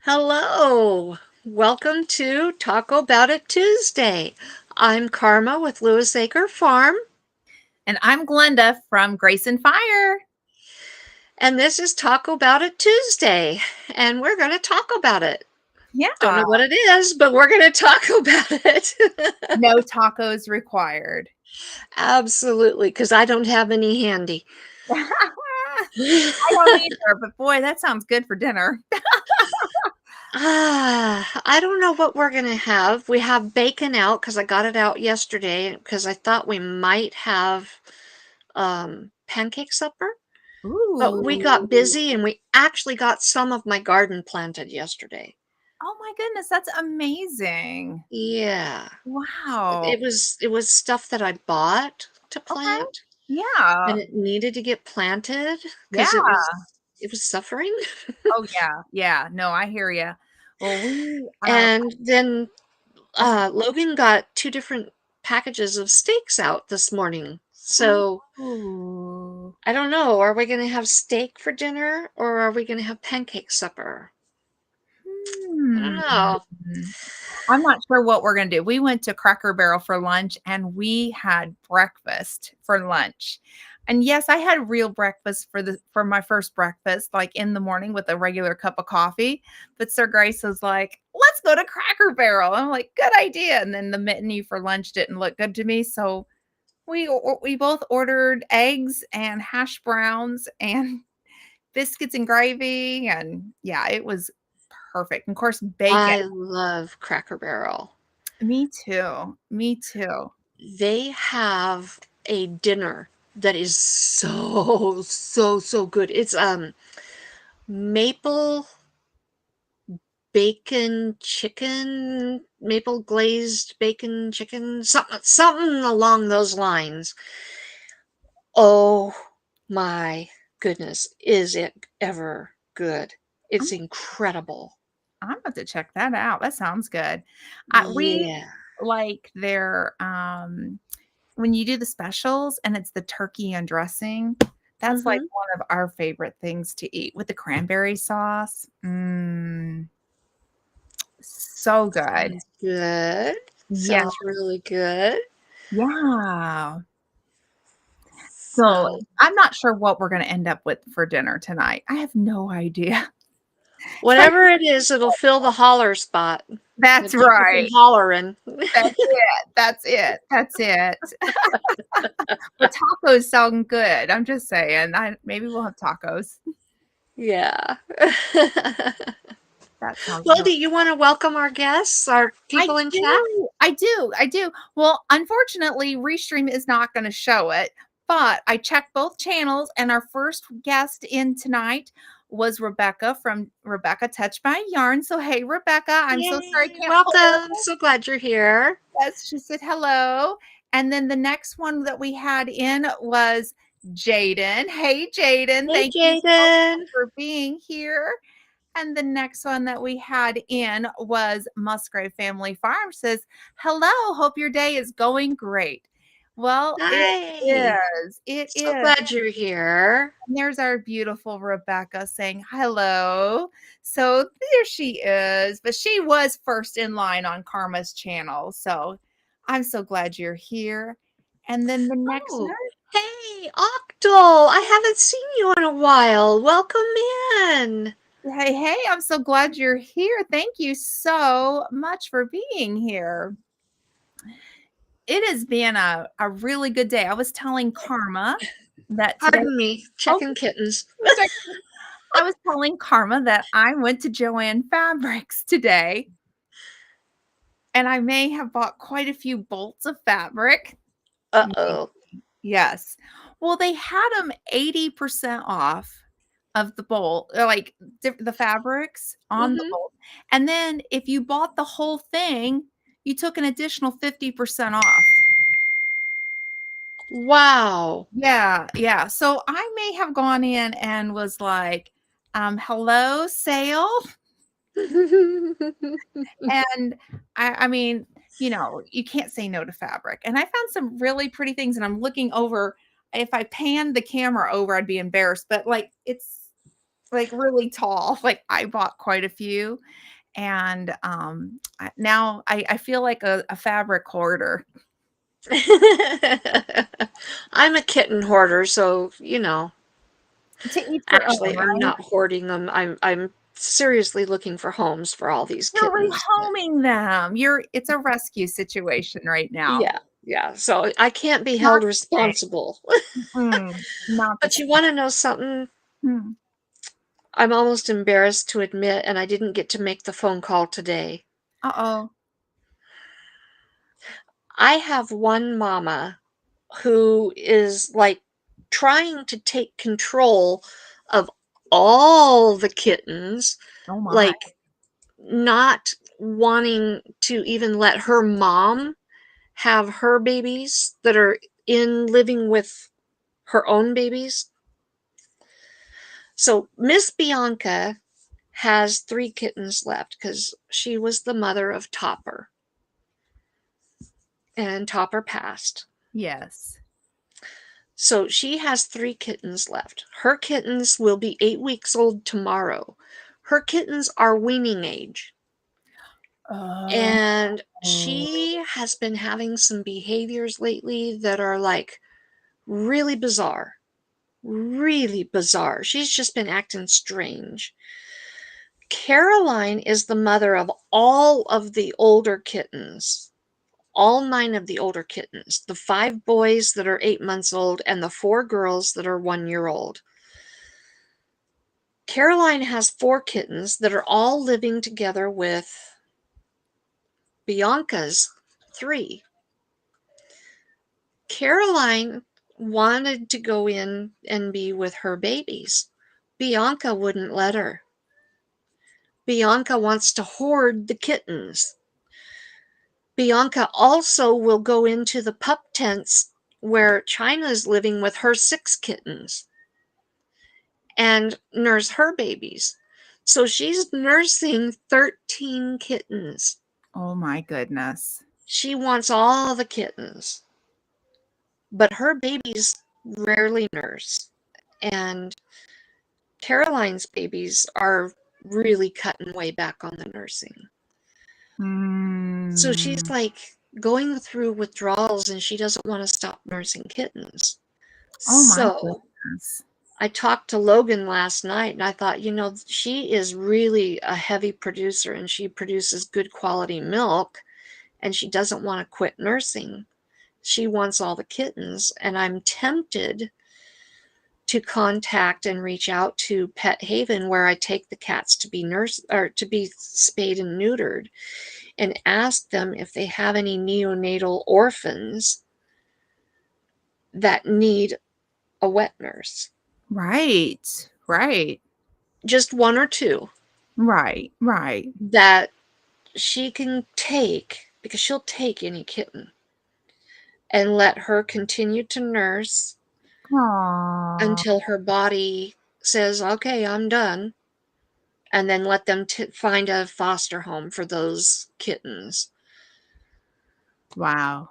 Hello. Welcome to Taco Bout It Tuesday. I'm Karma with Lewis Acre Farm, And I'm Glenda from Grace and Fire. and this is Taco Bout It Tuesday, and we're going to talk about it. Don't Yeah, know what it is, but we're going to talk about it. no tacos required. Absolutely, because I don't have any handy. I don't either, but boy, that sounds good for dinner. I don't know what we're going to have. We have bacon out because I got it out yesterday because I thought we might have pancake supper. But we got Ooh. busy and we actually got some of my garden planted yesterday. Oh my goodness, that's amazing. Yeah. Wow. It was stuff that I bought to Okay. plant and Yeah. it needed to get planted Yeah. because it was suffering. Oh yeah. Yeah. No, I hear you. Well, And then Logan got two different packages of steaks out this morning. So ooh. I don't know. Are we going to have steak for dinner or are we going to have pancake supper? I don't Hmm. know. I'm not sure what we're going to do. We went to Cracker Barrel for lunch and we had breakfast for lunch. And yes, I had real breakfast for my first breakfast, like in the morning with a regular cup of coffee. But Sir Grace was like, "Let's go to Cracker Barrel." I'm like, "Good idea." And then the menu for lunch didn't look good to me, so we both ordered eggs and hash browns and biscuits and gravy, and yeah, it was perfect. And of course, bacon. I love Cracker Barrel. Me too. Me too. They have a dinner that is so good. It's maple bacon chicken, maple glazed bacon chicken, something along those lines. Oh my goodness, is it ever good? It's I'm incredible. I'm about to check that out. That sounds good. We Yeah. like their when you do the specials and it's the turkey and dressing, that's like Mhm. one of our favorite things to eat with the cranberry sauce. So good. Sounds good. Yeah. Sounds really good. Yeah. So So I'm not sure what we're going to end up with for dinner tonight. I have no idea. Especially, whatever it is, it'll fill the holler spot. that's It'll keep you from right. hollering. That's it. That's it. That's it. But tacos sound good. I'm just saying. Maybe we'll have tacos. Yeah. That sounds Well, really. do you want to welcome our guests, our I people in chat? do. I do. I do. Well, unfortunately, Restream is not going to show it, but I checked both channels, and our first guest in tonight was Rebecca from Rebecca Touch My Yarn. So, hey, Rebecca, I'm so sorry I Yay, can't pull her. welcome. So glad you're here. Yes, she said hello. And then the next one that we had in was Jaden. Hey, Jaden, Hey, thank you so much Jaden. for being here. And the next one that we had in was Musgrave Family Farm says, "Hello, hope your day is going great." Well, it Hi. is. It So is. glad you're here. And there's our beautiful Rebecca saying hello. So there she is. But she was first in line on Karma's channel. So I'm so glad you're here. And then the next Oh, hey, Octal. I haven't seen you in a while. Welcome in. Hey, hey, I'm so glad you're here. Thank you so much for being here. It has been a really good day. I was telling Karma that today. Pardon me, Oh, checking kittens. I was telling Karma that I went to Joann Fabrics today and I may have bought quite a few bolts of fabric. Maybe. Uh-oh. Yes. Well, they had them 80% off of the bolt, like the fabrics on the Mm-hmm. bolt. And then if you bought the whole thing, you took an additional 50% off. Wow. Yeah, yeah. So I may have gone in and was like, hello, sale. And I mean, you can't say no to fabric. And I found some really pretty things, and I'm looking over. If I panned the camera over, I'd be embarrassed. But like, like really tall. Like I bought quite a few, and now I feel like a fabric hoarder. I'm a kitten hoarder, so, To each their own, actually, I'm right? not hoarding them. I'm seriously looking for homes for all these You're kittens. rehoming them. It's a rescue situation right now. Yeah, yeah. So I can't be Not held the responsible. same. Not the But you same. want to know something? Hmm. I'm almost embarrassed to admit, and I didn't get to make the phone call today. Uh-oh. I have one mama who is like trying to take control of all the kittens, Oh my. like not wanting to even let her mom have her babies that are in living with her own babies. So Miss Bianca has 3 kittens left because she was the mother of Topper, and Topper passed. Yes. So she has 3 kittens left. Her kittens will be 8 weeks old tomorrow. Her kittens are weaning age. Oh. And she has been having some behaviors lately that are like really bizarre. Really bizarre. She's just been acting strange. Caroline is the mother of all of the older kittens, all 9 of the older kittens, the 5 boys that are 8 months old and the 4 girls that are 1 year old. Caroline has 4 kittens that are all living together with Bianca's 3. Caroline wanted to go in and be with her babies. Bianca wouldn't let her. Bianca wants to hoard the kittens. Bianca also will go into the pup tents where China is living with her 6 kittens and nurse her babies. So she's nursing 13 kittens. Oh my goodness. She wants all the kittens, but her babies rarely nurse. And Caroline's babies are really cutting way back on the nursing. So she's Hmm. like going through withdrawals and she doesn't want to stop nursing kittens. Oh my So goodness. I talked to Logan last night and I thought, she is really a heavy producer and she produces good quality milk and she doesn't want to quit nursing. She wants all the kittens, and I'm tempted to contact and reach out to Pet Haven where I take the cats to be nursed or to be spayed and neutered and ask them if they have any neonatal orphans that need a wet nurse. Right. Right. Just 1 or 2 Right. Right. that she can take because she'll take any kitten and let her continue to nurse Aw. until her body says, okay, I'm done. And then let them find a foster home for those kittens. Wow.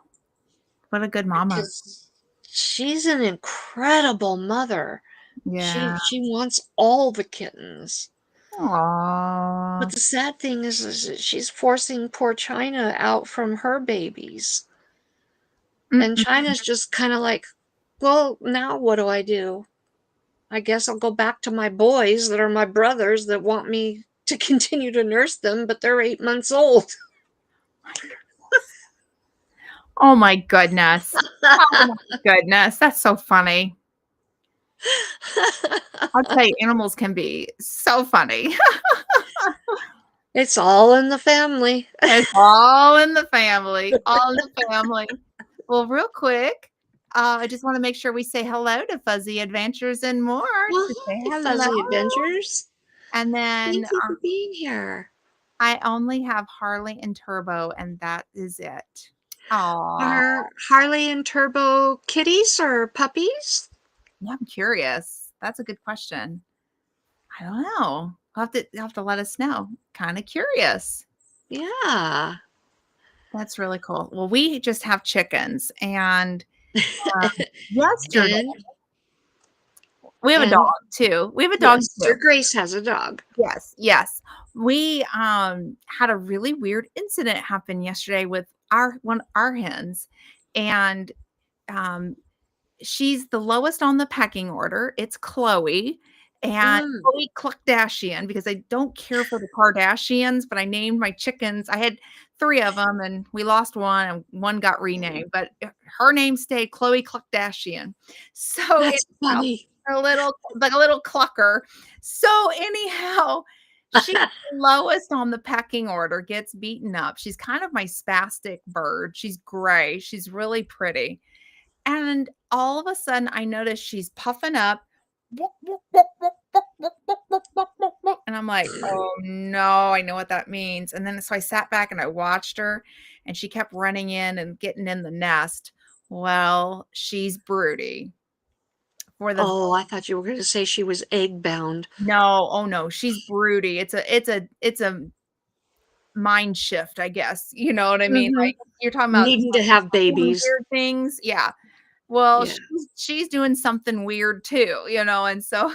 What a good mama. Because she's an incredible mother. She Yeah. she wants all the kittens. But Aw. the sad thing is that she's forcing poor China out from her babies. And Mm-mm. China's just kind of like, well, now what do I do? I guess I'll go back to my boys that are my brothers that want me to continue to nurse them, but they're 8 months old. My goodness. Oh my goodness. Oh my goodness. That's so funny. I'll tell you, animals can be so funny. It's all in the family. It's all in the family, all in the family. Well, real quick, I just wanna make sure we say hello to Fuzzy Adventures and More. Well, To say hi, hello, Fuzzy Adventures. and then, Thank you for being here. I only have Harley and Turbo, and that is it. Aw, Are Harley and Turbo kitties or puppies? yeah, I'm curious. That's a good question. I don't know. You'll have to let us know. Kinda curious. Yeah. That's really cool. Well, we just have chickens, and, yesterday And We have a dog And too. We have a dog yes, too. Sir Grace has a dog. Yes, yes. We, had a really weird incident happen yesterday with our hens, and, um, she's the lowest on the pecking order. It's Chloe, and Mm. Chloe Kardashian, because I don't care for the Kardashians, but I named my chickens. I had 3 of them, and we lost 1, and 1 got renamed, but her name stayed Chloe Kardashian. So, That's anyhow, funny. a little like a little clucker. So, anyhow, she's the lowest on the pecking order, gets beaten up. She's kind of my spastic bird. She's gray. She's really pretty. And all of a sudden, I notice she's puffing up, and I'm like, "Oh, no, I know what that means." And then so I sat back and I watched her, and she kept running in and getting in the nest. Well, she's broody for the Oh, I thought you were gonna say she was egg bound. no, oh, no, she's broody. It's a mind shift, I guess, you know what I mean? Mhm. Like, you're talking about Needing to have doing babies. weird things, yeah. Well, Yeah. she's doing something weird too, and so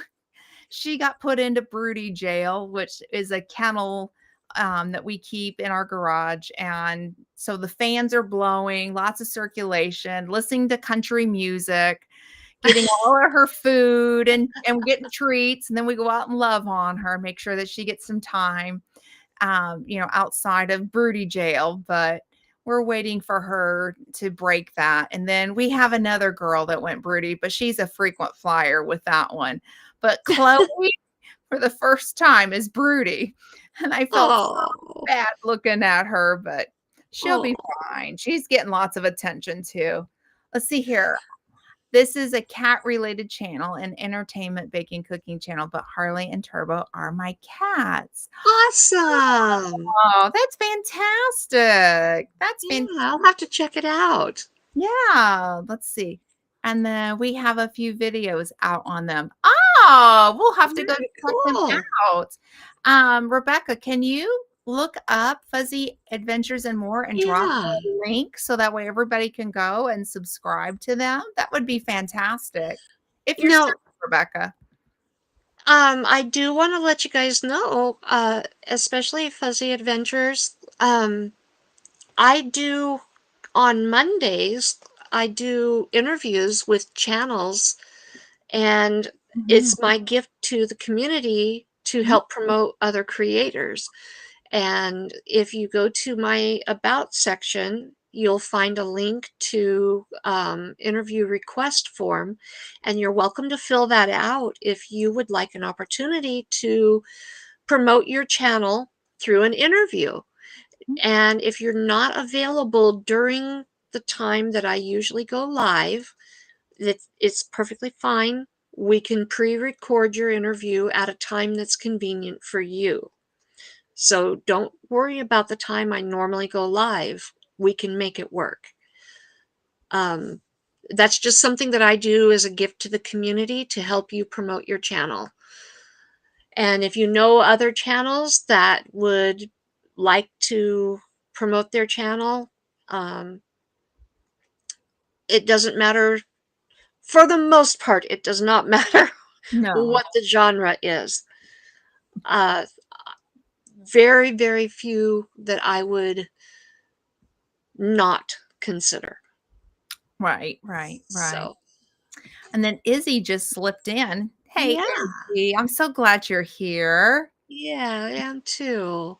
she got put into broody jail, which is a kennel, that we keep in our garage, and so the fans are blowing, lots of circulation, listening to country music, getting all of her food and getting treats, and then we go out and love on her, make sure that she gets some time, outside of broody jail, but we're waiting for her to break that. And then we have another girl that went broody, but she's a frequent flyer with that one. But Chloe, for the first time, is broody. And I felt so Oh. bad looking at her, but she'll be Oh. fine. She's getting lots of attention too. Let's see here. This is a cat-related channel, an entertainment baking cooking channel, but Harley and Turbo are my cats. Awesome. Oh, that's fantastic. That's Yeah, fan I'll have to check it out. yeah, let's see. And then we have a few videos out on them. Oh, we'll have to go Very check them cool. out. Rebecca, can you look up Fuzzy Adventures and More and drop Yeah. a link so that way everybody can go and subscribe to them? That would be fantastic. If You you're still know, Rebecca. I do wanna let you guys know, especially Fuzzy Adventures, I do on Mondays, I do interviews with channels, and Mhm, it's my gift to the community to mhm, help promote other creators. And if you go to my About section, you'll find a link to interview request form, and you're welcome to fill that out if you would like an opportunity to promote your channel through an interview. mhm. And if you're not available during the time that I usually go live, it's perfectly fine. We can pre-record your interview at a time that's convenient for you. So don't worry about the time I normally go live. We can make it work. Um, that's just something that I do as a gift to the community to help you promote your channel. And if you know other channels that would like to promote their channel, um, it doesn't matter. For the most part, it does not matter No. what the genre is. Uh, very, very few that I would not consider. Right, right, right. So, And then Izzy just slipped in. Hey, yeah, Izzy, I'm so glad you're here. yeah, I am too.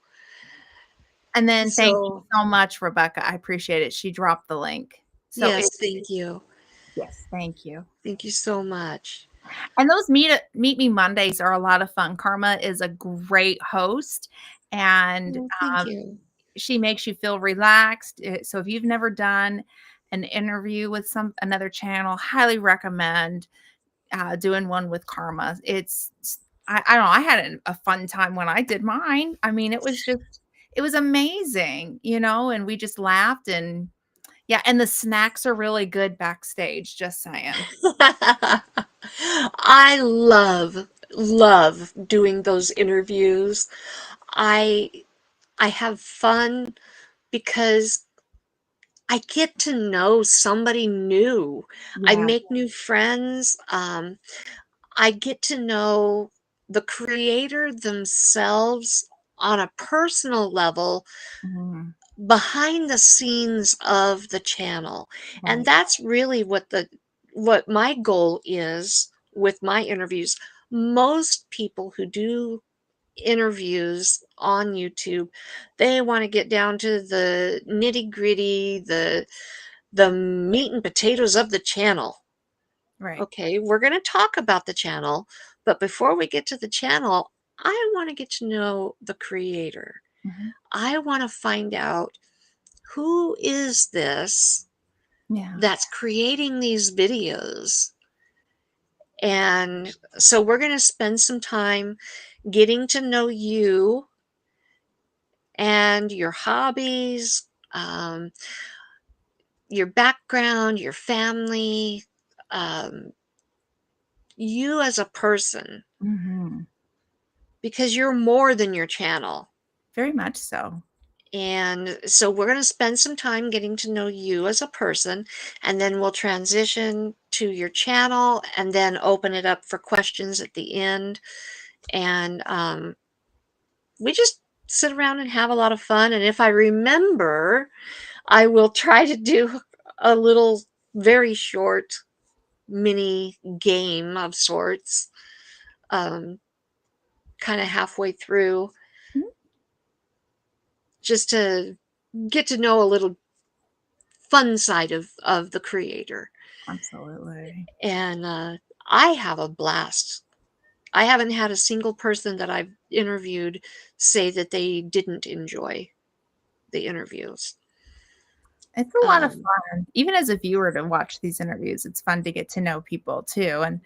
And then thank you So, so much, Rebecca. I appreciate it. She dropped the link. So yes, Izzy, thank you. yes, thank you. Thank you so much. And those Meet Me Mondays are a lot of fun. Karma is a great host, and, Well, thank um, you. she makes you feel relaxed. So if you've never done an interview with another channel, highly recommend doing one with Karma. I don't know. I had a fun time when I did mine. I mean, it was amazing, and we just laughed and yeah, and the snacks are really good backstage. Just saying. I love doing those interviews. I I have fun because I get to know somebody new. I Yeah. make new friends. I get to know the creator themselves on a personal level Mhm. behind the scenes of the channel. And Right. that's really what my goal is with my interviews. Most people who do interviews on YouTube, they want to get down to the nitty-gritty, the meat and potatoes of the channel. Right. Okay, we're going to talk about the channel, but before we get to the channel, I want to get to know the creator. Mhm. I want to find out who is this Yeah. that's creating these videos. And so we're going to spend some time getting to know you and your hobbies, your background, your family, um, you as a person, Mhm. because you're more than your channel. Very much so. And so we're going to spend some time getting to know you as a person, and then we'll transition to your channel and then open it up for questions at the end. And we just sit around and have a lot of fun. And if I remember, I will try to do a little, very short mini game of sorts, um, kind of halfway through, Mhm. just to get to know a little fun side of the creator. Absolutely. And I have a blast. I haven't had a single person that I've interviewed say that they didn't enjoy the interviews. It's a lot of Um, fun. Even as a viewer to watch these interviews, it's fun to get to know people too, and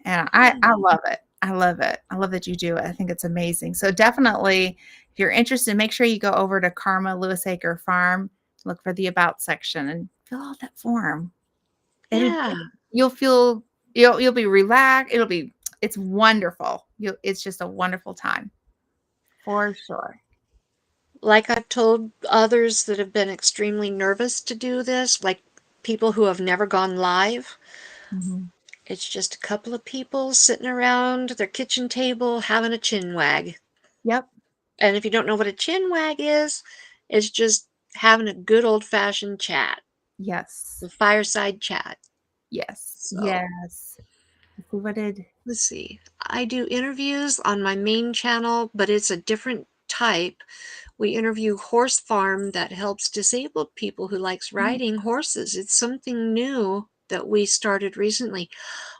I yeah, love it. I love it. I love that you do it. I think it's amazing. So definitely, if you're interested, make sure you go over to Karma Lewis Acre Farm, look for the About section, and fill out that form. It'll yeah. you'll feel you'll be relaxed. It's wonderful. It's just a wonderful time for sure. Like I've told others that have been extremely nervous to do this, like people who have never gone live. Mhm. It's just a couple of people sitting around their kitchen table having a chin wag. Yep. And if you don't know what a chin wag is, it's just having a good old fashioned chat, Yes. a fireside chat. Yes. So Yes. Let's see what did. let's see. I do interviews on my main channel, but it's a different type. We interview horse farm that helps disabled people who likes Mm, riding horses. It's something new that we started recently.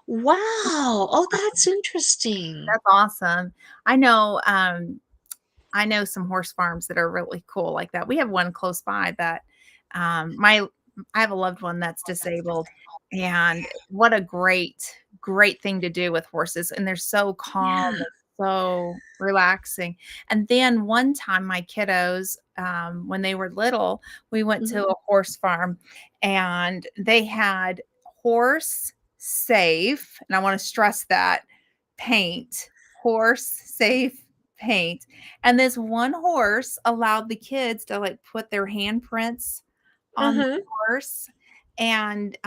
Wow. Oh, that's interesting. that's awesome. I know, I know some horse farms that are really cool like that. We have one close by that, my I have a loved one that's disabled, and what a great thing to do with horses, and they're so calm Yeah. and so relaxing. And then one time my kiddos, when they were little, we went to Mhm. a horse farm, and they had horse safe, and I wanna stress that, paint, horse safe paint. And this one horse allowed the kids to, like, put their handprints on the Mhm. horse and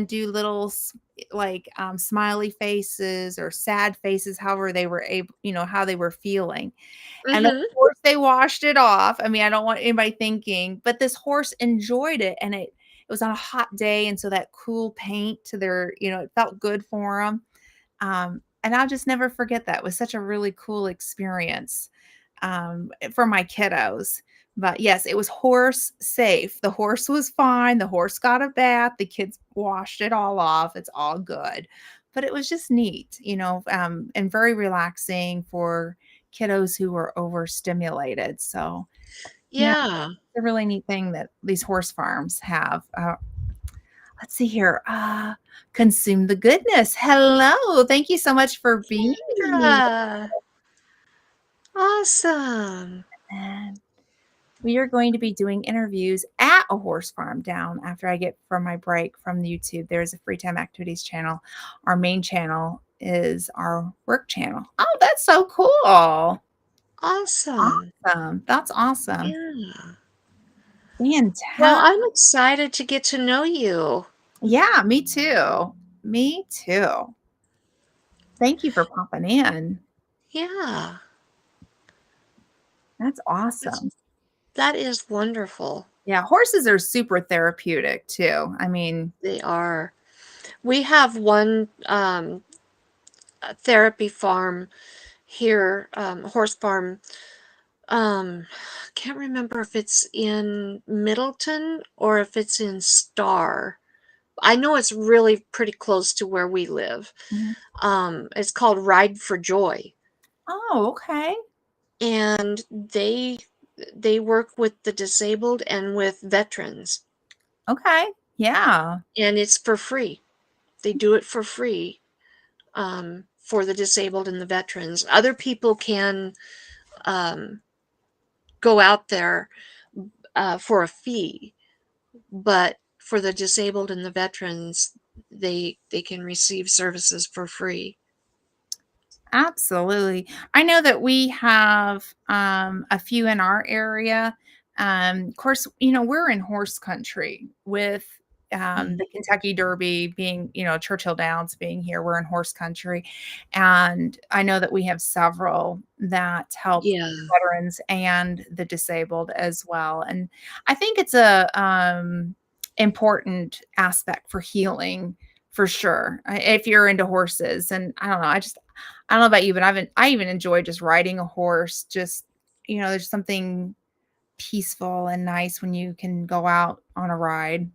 do little smiley faces or sad faces, however they were able, how they were feeling. And of Mhm. course, they washed it off. I mean, I don't want anybody thinking, but this horse enjoyed it, and it was on a hot day, and so that cool paint to their, it felt good for them. And I'll just never forget that. It was such a really cool experience, for my kiddos. But yes, it was horse safe. The horse was fine. The horse got a bath. The kids washed it all off. It's all good. But it was just neat, and very relaxing for kiddos who were overstimulated. So, yeah, Yeah. it's a really neat thing that these horse farms have. Let's see here. Consume the goodness. Hello. Thank you so much for being here. Yeah. Awesome. And we are going to be doing interviews at a horse farm down after I get from my break from YouTube. There's a free time activities channel. Our main channel is our work channel. Oh, that's so cool. Awesome. That's awesome. Yeah. Well, Fantastic. I'm excited to get to know you. Yeah, me too. Me too. Thank you for popping in. Yeah, That's that's awesome. that is wonderful. Yeah, horses are super therapeutic too. I mean, They are. We have one therapy farm here, horse farm. Um, can't remember if it's in Middleton or if it's in Star. I know it's really pretty close to where we live. mhm. It's called Ride for Joy, Oh, okay. and they work with the disabled and with veterans, Okay. Yeah. and it's for free. They do it for free, for the disabled and the veterans. Other people can um, go out there for a fee, but for the disabled and the veterans, they can receive services for free. Absolutely. I know that we have a few in our area. Of course, we're in horse country with the Mhm. Kentucky Derby being, Churchill Downs being here. We're in horse country. And I know that we have several that help Yeah. veterans and the disabled as well. And I think it's a important aspect for healing for sure. If you're into horses. And I don't know, I don't know about you, but I even enjoy just riding a horse. Just, there's something peaceful and nice when you can go out on a ride.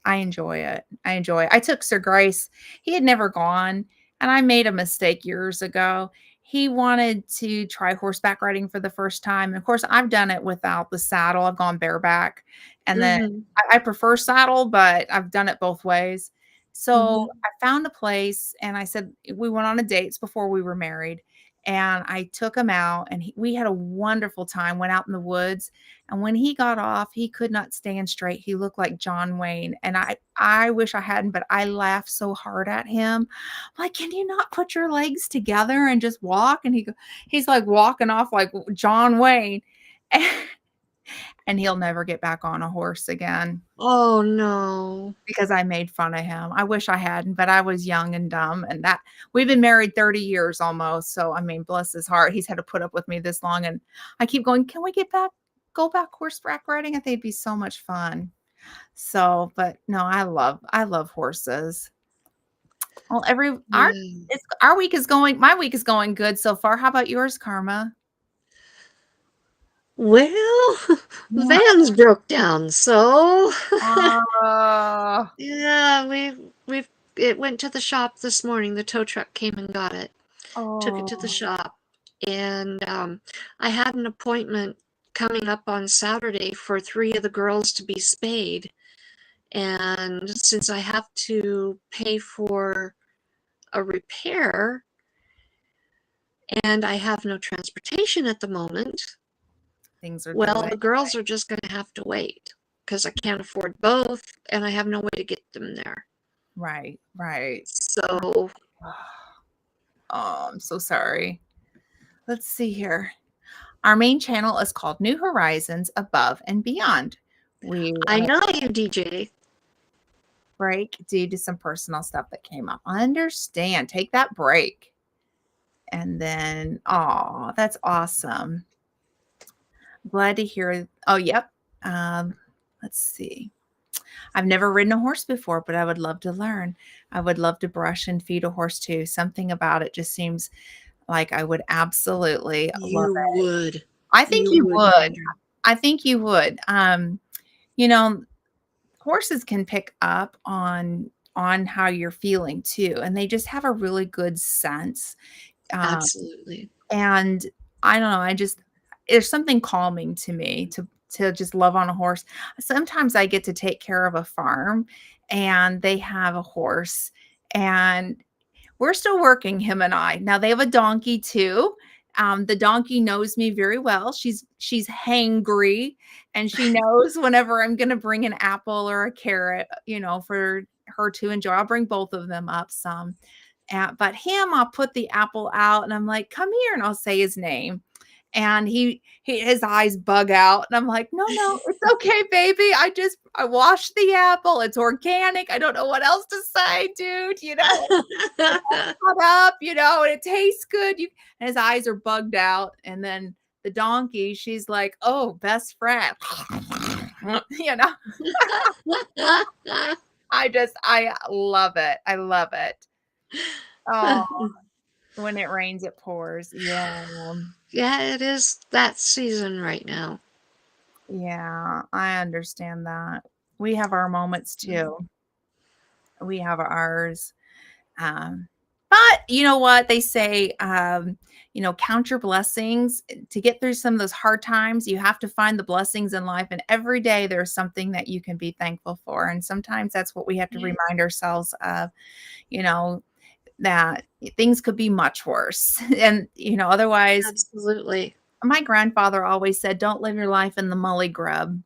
I enjoy it. I enjoy it. I took Sir Grace. He had never gone, and I made a mistake years ago. He wanted to try horseback riding for the first time. And of course, I've done it without the saddle. I've gone bareback. And then Mhm. I prefer saddle, but I've done it both ways. So Mhm. I found a place and I said, we went on a dates before we were married. And I took him out and we had a wonderful time, went out in the woods, and when he got off, he could not stand straight. He looked like John Wayne. And I wish I hadn't, but I laughed so hard at him. I'm like, can you not put your legs together and just walk? And he's like walking off like John Wayne. And he'll never get back on a horse again Oh, no. because I made fun of him. I wish I hadn't, but I was young and dumb. And that we've been married 30 years almost. So I mean, bless his heart, he's had to put up with me this long. And I keep going, can we go back horseback riding? I think it'd be so much fun. So, but no, I love horses. Well, Yeah. our week is going, my week is going good so far. How about yours, Karma? Well, the Yeah. vans broke down, so Uh, yeah, we've it went to the shop this morning. The tow truck came and got it. Took it to the oh, shop, and I had an appointment coming up on Saturday for 3 of the girls to be spayed, and since I have to pay for a repair and I have no transportation at the moment, things are well, delayed. the girls are just gonna have to wait because I can't afford both and I have no way to get them there. Right, right. So, Oh, I'm so sorry. Let's see here. Our main channel is called New Horizons Above and Beyond. We I know you, DJ. break due to some personal stuff that came up. Understand. Take that break. And then, oh, that's awesome. Glad to hear. Oh, yep. Um, let's see. I've never ridden a horse before, but I would love to learn. I would love to brush and feed a horse too. Something about it just seems like I would absolutely love You it. would. I think You you would, would. Kendra. I think you would. You know, horses can pick up on how you're feeling too, and they just have a really good sense. Um, Absolutely. and I don't know, I just there's something calming to me to just love on a horse. Sometimes I get to take care of a farm and they have a horse and we're still working, him and I. Now they have a donkey too. The donkey knows me very well. She's hangry, and she knows whenever I'm going to bring an apple or a carrot, for her to enjoy. I'll bring both of them up some. But him, I'll put the apple out, and I'm like, "Come here," and I'll say his name, and his eyes bug out, and I'm like, "No, no, it's okay, baby. I washed the apple. It's organic. I don't know what else to say, dude, it's all cut up, and it tastes good." And his eyes are bugged out, and then the donkey, she's like, "Oh, best friend." You know? I love it. I love it. Oh, when it rains, it pours. Yeah. Yeah, it is that season right now. Yeah, I understand that. We have our moments Mm. too. We have ours. But you know what? They say, count your blessings. To get through some of those hard times, you have to find the blessings in life. And every day there's something that you can be thankful for. And sometimes that's what we have to Yeah, remind ourselves of, you know, that things could be much worse. And, otherwise, absolutely. my grandfather always said, don't live your life in the mully grub,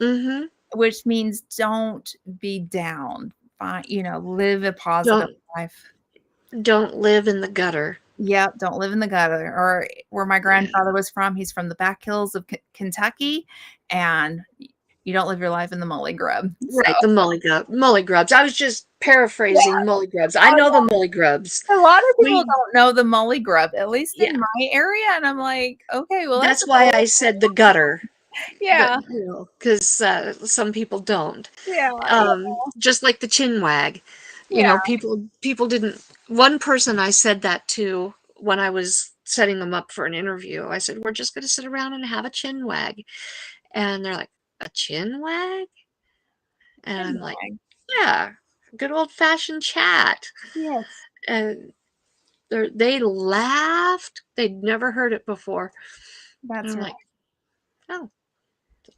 Mhm. which means don't be down. Live a positive Don't life. don't live in the gutter. Yep, don't live in the gutter, or where my Yeah. grandfather was from, he's from the back hills of Kentucky, and you don't live your life in the mully grub. So, Right, the mully grubs. I was just paraphrasing yeah, mully grubs. I know the mully grubs. a lot of people We don't know the mully grub, at least in Yeah, my area, and I'm like, "Okay, well, that's that's a why mully." I said the gutter, but, Yeah, 'cause, some people don't. yeah, yeah, Just like the chin wag. yeah. People didn't one person I said that to when I was setting them up for an interview. I said, "We're just gonna sit around and have a chin wag." And they're like, "A chin wag?" And I'm like, Anyway, "Yeah, good old-fashioned chat." yes, And they laughed. They'd never heard it before. And that's I'm right. like, "Oh,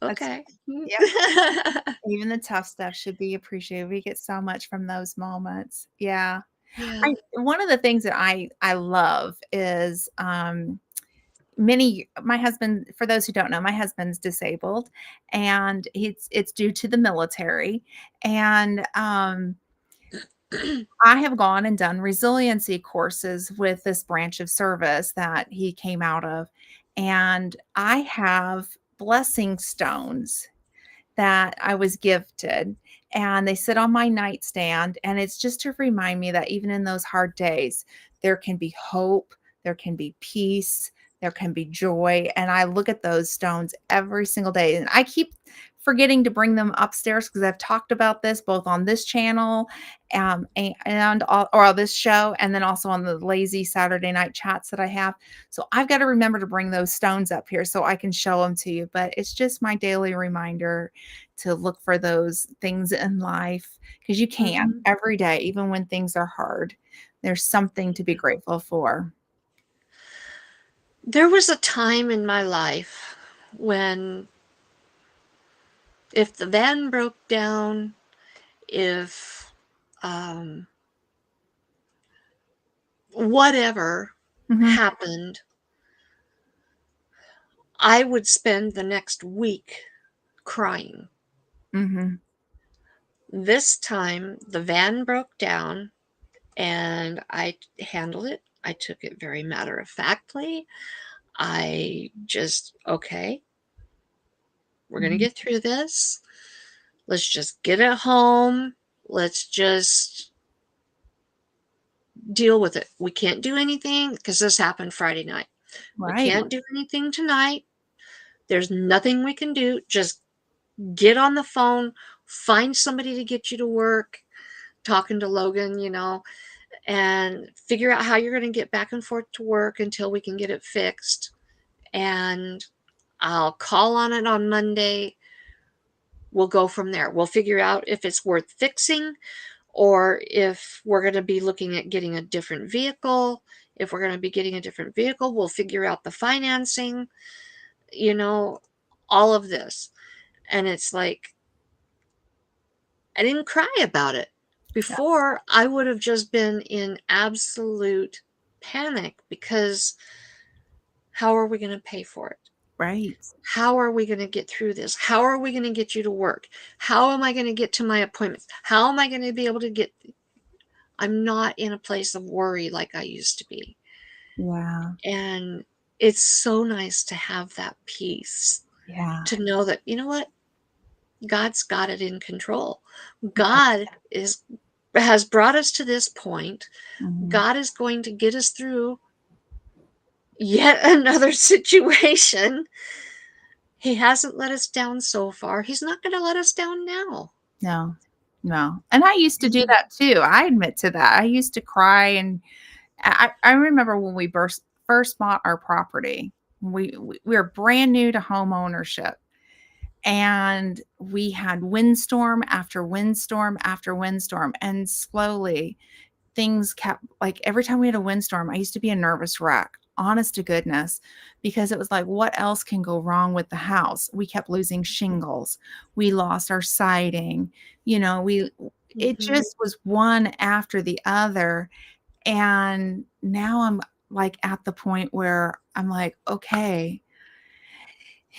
That's okay." Yep. Even the tough stuff should be appreciated. We get so much from those moments. Yeah. Yeah, I One of the things that I love is, many my husband, for those who don't know, my husband's disabled, and it's due to the military, and, I have gone and done resiliency courses with this branch of service that he came out of, and I have blessing stones that I was gifted, and they sit on my nightstand, and it's just to remind me that even in those hard days, there can be hope, there can be peace, there can be joy, and I look at those stones every single day, and I keep forgetting to bring them upstairs because I've talked about this both on this channel, and or this show, and then also on the lazy Saturday night chats that I have. So I've got to remember to bring those stones up here so I can show them to you. But it's just my daily reminder to look for those things in life, because you can mhm. every day, even when things are hard. There's something to be grateful for. There was a time in my life when if the van broke down, if, um, whatever Mhm, happened, I would spend the next week crying. mhm, This time, the van broke down and I handled it. I took it very matter of factly. I just, okay, we're going to mhm. get through this. Let's just get it home. Let's just deal with it. We can't do anything because this happened Friday night. We Right, can't do anything tonight. There's nothing we can do. Just get on the phone, find somebody to get you to work, talking to Logan, and figure out how you're going to get back and forth to work until we can get it fixed. And I'll call on it on Monday. We'll go from there. We'll figure out if it's worth fixing or if we're going to be looking at getting a different vehicle. If we're going to be getting a different vehicle, we'll figure out the financing, you know, all of this. And it's like, I didn't cry about it. yeah, Before, I would have just been in absolute panic because how are we going to pay for it? right. How are we going to get through this? How are we going to get you to work? How am I going to get to my appointments? How am I going to be able to get? I'm not in a place of worry like I used to be. Yeah. And It's so nice to have that peace, Yeah. to know that, you know what? God's got it in control. God is has brought us to this point. Mhm. God is going to get us through yet another situation. He hasn't let us down so far. He's not going to let us down now. No. No. And I used to do Mhm. that too. I admit to that. I used to cry, and I remember when we first bought our property. We were brand new to home ownership, and we had windstorm after windstorm after windstorm, and slowly things kept like, every time we had a windstorm, I used to be a nervous wreck, honest to goodness, because it was like, what else can go wrong with the house? We kept losing shingles. We lost our siding. We it Mhm. just was one after the other. And now I'm like at the point where I'm like, okay,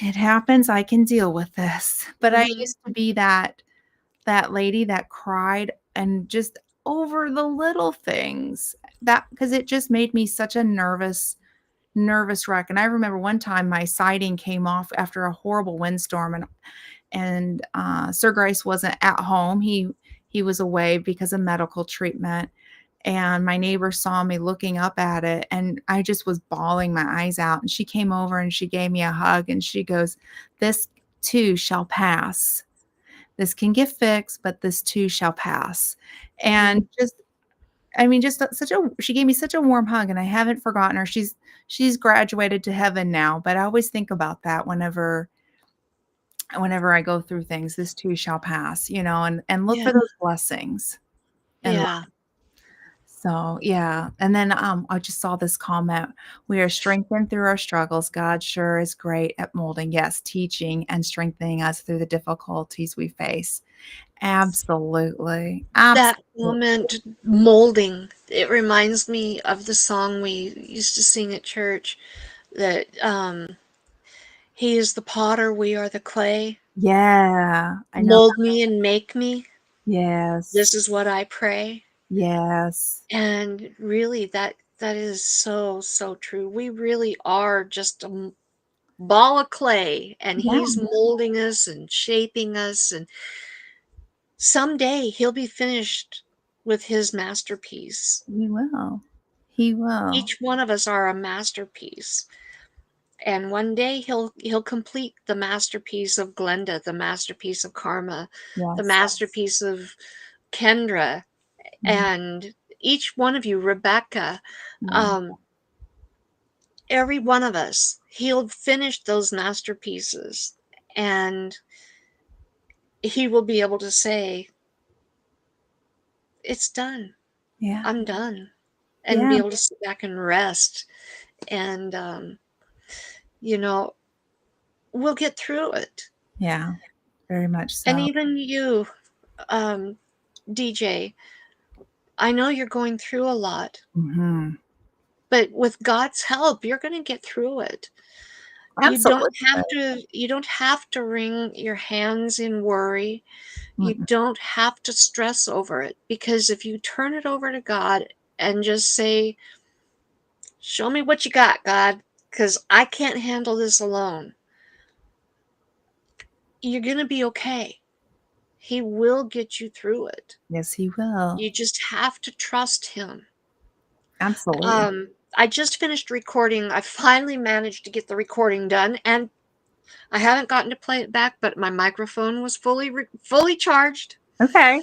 it happens. I can deal with this. But I Mhm. used to be that lady that cried, and just over the little things, that because it just made me such a nervous wreck. And I remember one time my siding came off after a horrible windstorm, and Sir Grace wasn't at home. He was away because of medical treatment, and my neighbor saw me looking up at it, and I just was bawling my eyes out, and she came over and she gave me a hug, and she goes, "This too shall pass. This can get fixed, but this too shall pass." Mhm. And just I mean, just such a she gave me such a warm hug, and I haven't forgotten her. She's graduated to heaven now, but I always think about that whenever I go through things. This too shall pass, and look Yeah. for those blessings in life. Yeah. So, yeah, and then, I just saw this comment, "We are strengthened through our struggles. God sure is great at molding," yes, teaching and strengthening us through the difficulties we face. Absolutely, That absolutely. moment, molding, it reminds me of the song we used to sing at church that he is the potter, we are the clay. Yeah, I know. Mold me and make me. This Yes, is what I pray. yes, And really, that is so, so true. We really are just a ball of clay, and yeah, he's molding us and shaping us, and someday he'll be finished with his masterpiece. he will. He will. Each one of us are a masterpiece, and one day he'll complete the masterpiece of Glenda, the masterpiece of Karma, the Yes. masterpiece of Kendra, Mhm. and each one of you, Rebecca, Yeah, um, every one of us, he'll finish those masterpieces, and he will be able to say, "It's done. yeah, I'm done," and yeah, be able to sit back and rest. And you know, we'll get through it. yeah, very much And so. even you, um, DJ, I know you're going through a lot, Mhm. but with God's help, you're going to get through it. Absolutely. You don't have to wring your hands in worry. You Mm-mm. don't have to stress over it, because if you turn it over to God and just say, "Show me what you got, God, cuz I can't handle this alone." You're going to be okay. He will get you through it. Yes, he will. You just have to trust him. Absolutely. I just finished recording. I finally managed to get the recording done, and I haven't gotten to play it back, but my microphone was fully charged. Okay.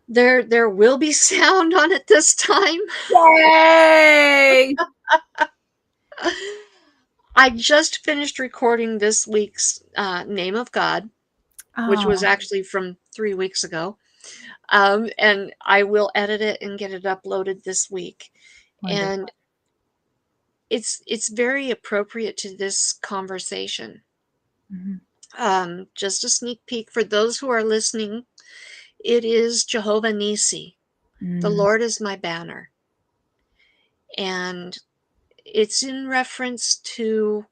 There will be sound on it this time. Yay! I just finished recording this week's Name of God, which was Oh, actually from 3 weeks ago. And I will edit it and get it uploaded this week. wonderful. And it's very appropriate to this conversation. Mhm. Just a sneak peek for those who are listening. It is Jehovah Nisi. The Mm, Lord is my banner. And it's in reference to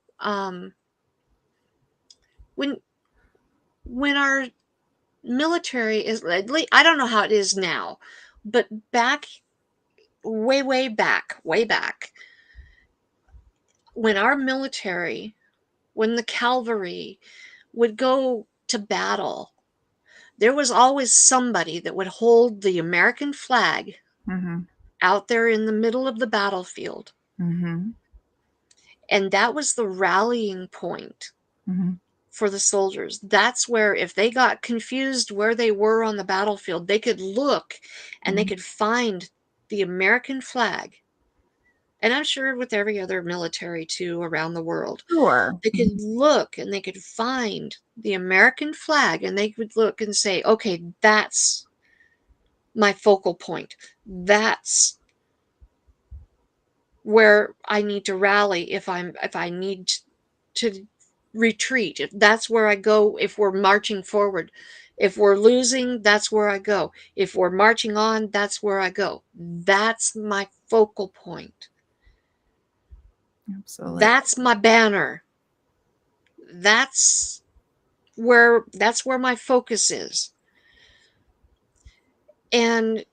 when our military is, I don't know how it is now, but back, way back, when our military, when the cavalry would go to battle, there was always somebody that would hold the American flag Mhm. out there in the middle of the battlefield. Mhm. And that was the rallying point Mhm. for the soldiers. That's where, if they got confused where they were on the battlefield, they could look and they Mhm. could find the American flag. And I'm sure with every other military too around the world, Sure. they could Mhm. look and they could find the American flag and they would look and say, okay, that's my focal point. That's where I need to rally if I need to retreat. If that's where I go if we're marching forward. If we're losing, that's where I go. If we're marching on, that's where I go. That's my focal point. Absolutely. That's my banner. That's that's where my focus is. And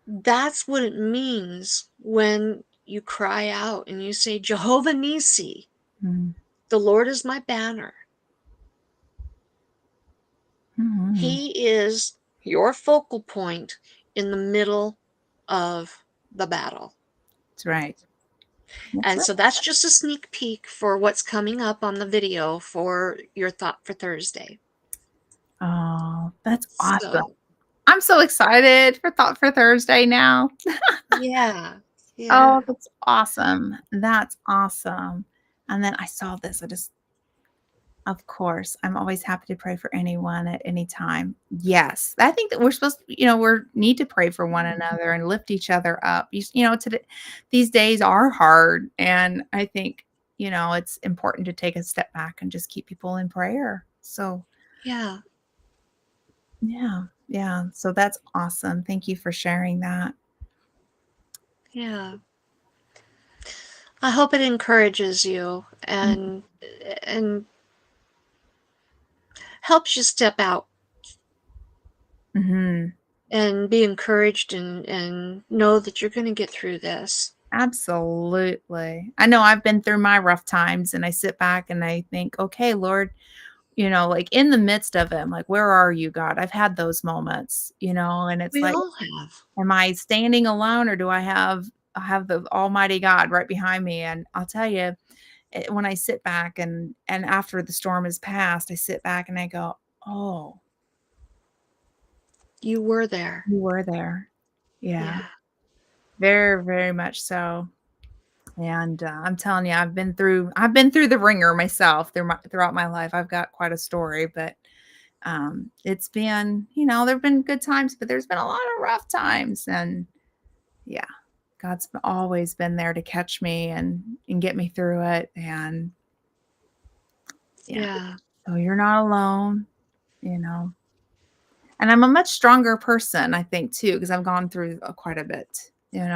that's what it means when you cry out and you say, Jehovah Nisi, Mhm. the Lord is my banner. Mhm. He is your focal point in the middle of the battle. That's right. That's And right. so that's just a sneak peek for what's coming up on the video for your thought for Thursday. Oh, that's awesome. So, I'm so excited for Thought for Thursday now. yeah, Oh, yeah, that's awesome. That's awesome. And then I saw this. Of course, I'm always happy to pray for anyone at any time. Yes, I think that we're supposed to, we're need to pray for one another and lift each other up. Today, these days are hard, and I think it's important to take a step back and just keep people in prayer. So yeah, yeah, yeah. So that's awesome. Thank you for sharing that. yeah. I hope it encourages you and helps you step out Mhm. and be encouraged and know that you're going to get through this. Absolutely. I know I've been through my rough times and I sit back and I think, "Okay, Lord," like in the midst of it, I'm like, "Where are you, God?" I've had those moments, and it's We like, all have. am I standing alone or do I have the almighty God right behind me? And I'll tell you, when I sit back and after the storm has passed, I sit back and I go, "Oh, You were there. you were there." Yeah, Yeah. very, very much so. And, I'm telling you, I've been through the ringer myself throughout my life. I've got quite a story, but, it's been there've been good times, but there's been a lot of rough times, and yeah, God's always been there to catch me and get me through it, and yeah, Yeah. so you're not alone, you know, and I'm a much stronger person, I think, too, because 'cause I've gone through, quite a bit. And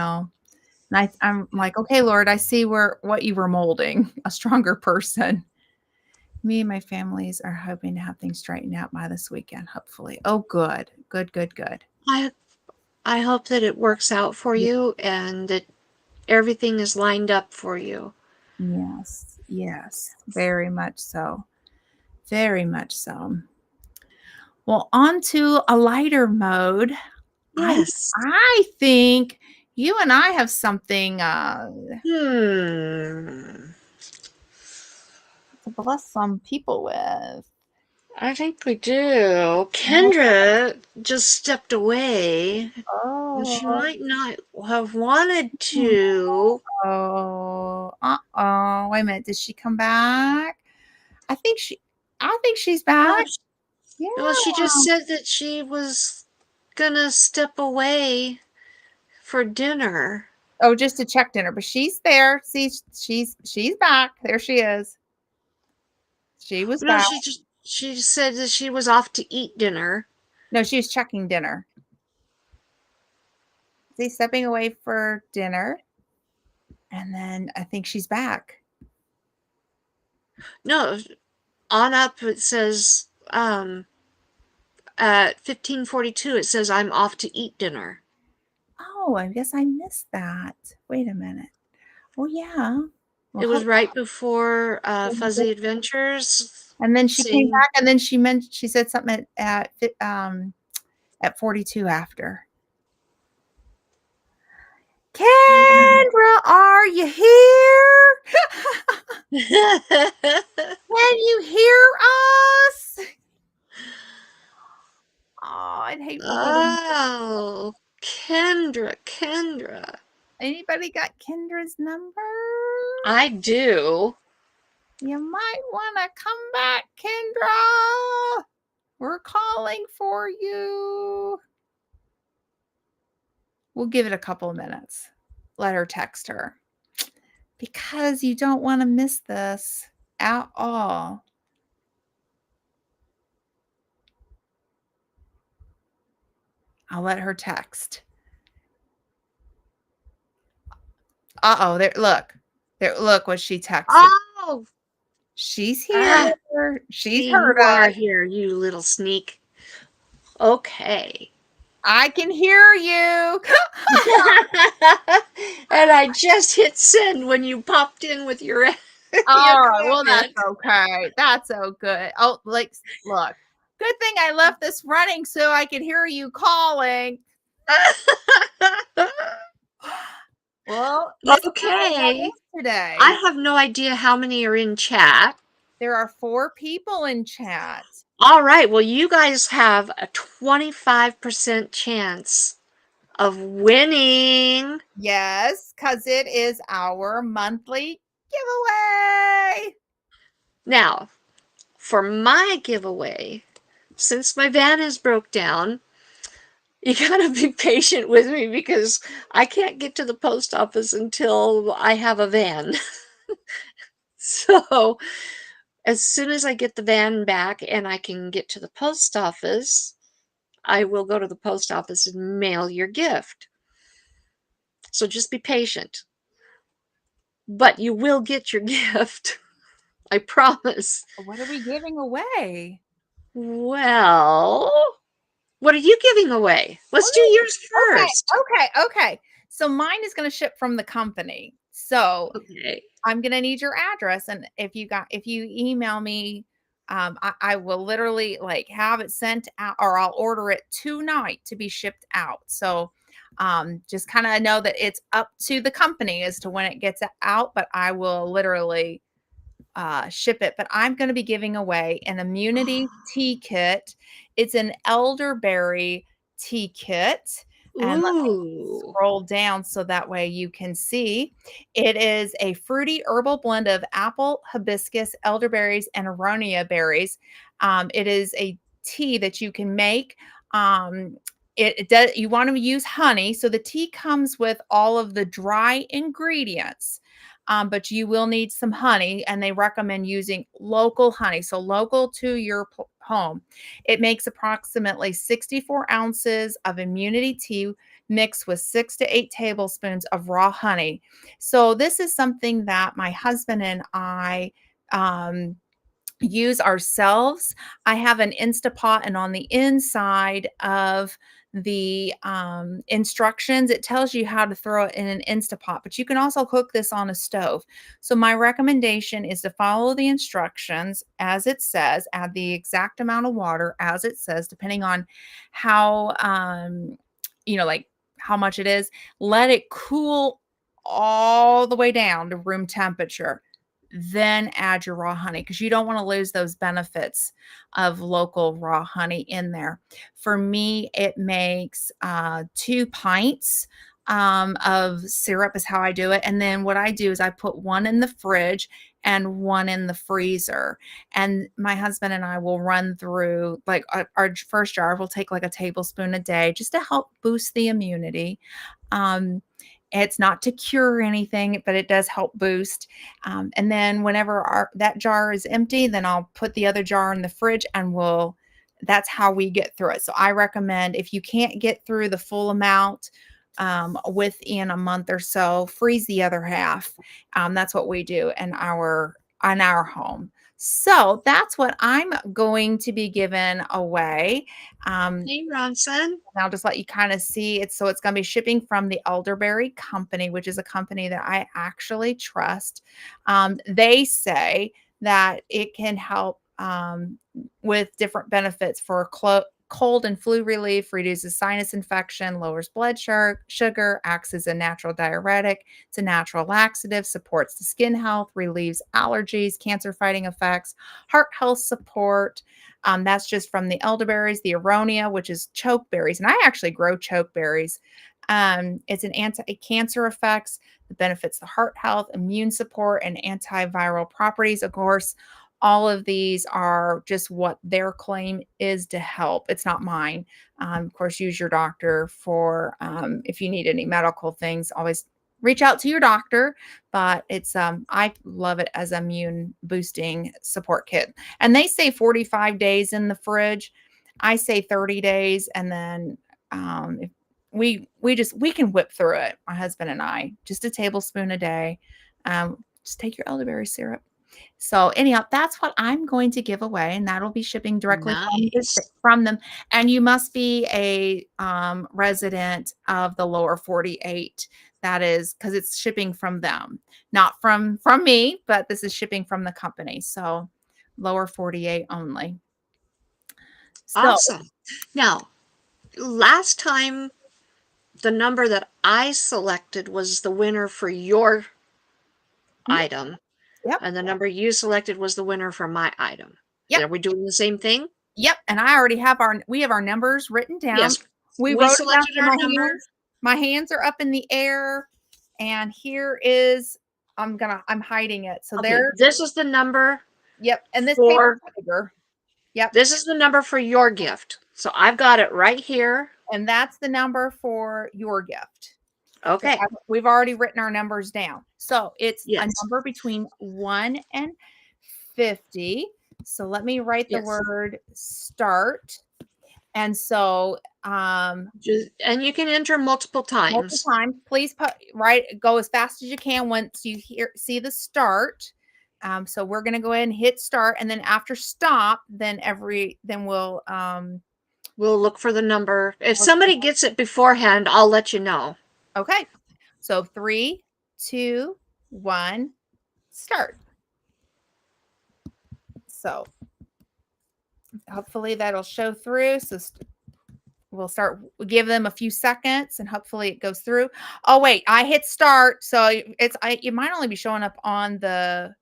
I'm like, "Okay, Lord, I see what you were molding, a stronger person." Me and my families are hoping to have things straightened out by this weekend, hopefully. Oh, good. Good, good, good. I I hope that it works out for Ye you and that everything is lined up for you. Yes, yes, very much so. Very much so. Well, on to a lighter mode. I Yes. I think you and I have something, Hmm. to bless some people with. I think we do. Oh, Kendra just stepped away, and she oh, might not have wanted to. oh, uh-oh, wait a minute, did she come back? I think she I think she's Oh, back. Yeah. well, she just said that she was gonna step away for dinner. Oh, just to check dinner, but she's there. See, she's back. There she is. She was No, back. she said that she was off to eat dinner. No, she was checking dinner. See, stepping away for dinner, and then I think she's back. No, on up it says at 15:42 it says I'm off to eat dinner. Oh, I guess I missed that. Wait a minute. Oh, yeah. It Well, was right before Fuzzy Adventures. and then she came Same. back, and then she said something at 42 after. Kendra, are you here? Can you hear us? Oh, I'd hate to get in. Oh, Kendra. Anybody got Kendra's number? I do. You might want to come back, Kendra. We're calling for you. We'll give it a couple of minutes. Let her text her because you don't want to miss this at all. I'll let her text. Uh-oh, there, look. There, look what she texted. Oh, She's here. She's see, heard you are us. here, you little sneak. Okay. I can hear you. And I just hit send when you popped in with your your All right. Well, that's comment. okay. That's so good. Oh, like, look. Good thing I left this running so I could hear you calling. Well, Miss Okay. today. I have no idea how many are in chat. There are 4 people in chat. All right. Well, you guys have a 25% chance of winning. Yes, because it is our monthly giveaway. Now, for my giveaway, since my van is broke down, you gotta be patient with me because I can't get to the post office until I have a van. So, as soon as I get the van back and I can get to the post office, I will go to the post office and mail your gift. So just be patient. But you will get your gift. I promise. What are we giving away? Well, what are you giving away? Let's do Oh, yours first. okay. So mine is going to ship from the company. So Okay. I'm going to need your address. And if you email me, I will literally like have it sent out or I'll order it tonight to be shipped out. So just kind of know that it's up to the company as to when it gets out, but I will literally ship it. But I'm going to be giving away an immunity tea kit. It's an elderberry tea kit. And let me Ooh. scroll down so that way you can see. It is a fruity herbal blend of apple, hibiscus, elderberries, and aronia berries. It is a tea that you can make. It does. You want to use honey, so the tea comes with all of the dry ingredients. But you will need some honey, and they recommend using local honey, so local to your home. It makes approximately 64 ounces of immunity tea mixed with 6 to 8 tablespoons of raw honey. So, this is something that my husband and I um, use ourselves. I have an Instapot, and on the inside of the instructions, it tells you how to throw it in an Instapot, but you can also cook this on a stove. So, my recommendation is to follow the instructions as it says, add the exact amount of water as it says, depending on how, like how much it is. Let it cool all the way down to room temperature, then add your raw honey because you don't want to lose those benefits of local raw honey in there. For me, it makes 2 pints of syrup, is how I do it. And then what I do is I put one in the fridge and one in the freezer. And my husband and I will run through like our first jar will take like a tablespoon a day just to help boost the immunity. Um, it's not to cure anything, but it does help boost. And then whenever that jar is empty, then I'll put the other jar in the fridge and that's how we get through it. So I recommend if you can't get through the full amount within a month or so, freeze the other half. That's what we do in our home. So that's what I'm going to be giving away. Um, Hey, Ronson. and I'll just let you kind of see it. So it's going to be shipping from the Elderberry Company, which is a company that I actually trust. They say that it can help with different benefits for cold and flu relief, reduces sinus infection, lowers blood sugar, acts as a natural diuretic. It's a natural laxative, supports the skin health, relieves allergies, cancer fighting effects, heart health support. That's just from the elderberries, the aronia, which is chokeberries. And I actually grow chokeberries. It's an anti-cancer effects that benefits the heart health, immune support, and antiviral properties. Of course, all of these are just what their claim is to help. It's not mine. Of course, use your doctor for if you need any medical things. Always reach out to your doctor. But it's I love it as immune boosting support kit. And they say 45 days in the fridge. I say 30 days, and then if we can whip through it. My husband and I, just a tablespoon a day. Just take your elderberry syrup. So anyhow, that's what I'm going to give away, and that'll be shipping directly Nice. from them. And you must be a resident of the lower 48. That is because it's shipping from them, not from me, but this is shipping from the company. So lower 48 only. So Awesome. Now, last time the number that I selected was the winner for your mhm, item, yep, and the number you selected was the winner for my item. yep. Are we doing the same thing? Yep, and I already have we have our numbers written down. Yes. We We wrote it down selected so our number. my hands are up in the air, and here is I'm hiding it. So Okay, there, this is the number yep, and this paper's for bigger. Yep, your gift. So I've got it right here. and that's the number for your gift. So Okay. we've already written our numbers down. So it's a Yes. number between 1 and 50. So let me write the Yes. word start. And so And you can enter multiple multiple times. times. Please go as fast as you can once you see the start. So we're going to go ahead and hit start, and then after stop, then we'll We'll look for the number. If somebody gets it beforehand, I'll let you know. okay. So 3, 2, 1, start. So hopefully that'll show through. So we'll give them a few seconds, and hopefully it goes through. Oh wait, I hit start, so it might only be showing up on the.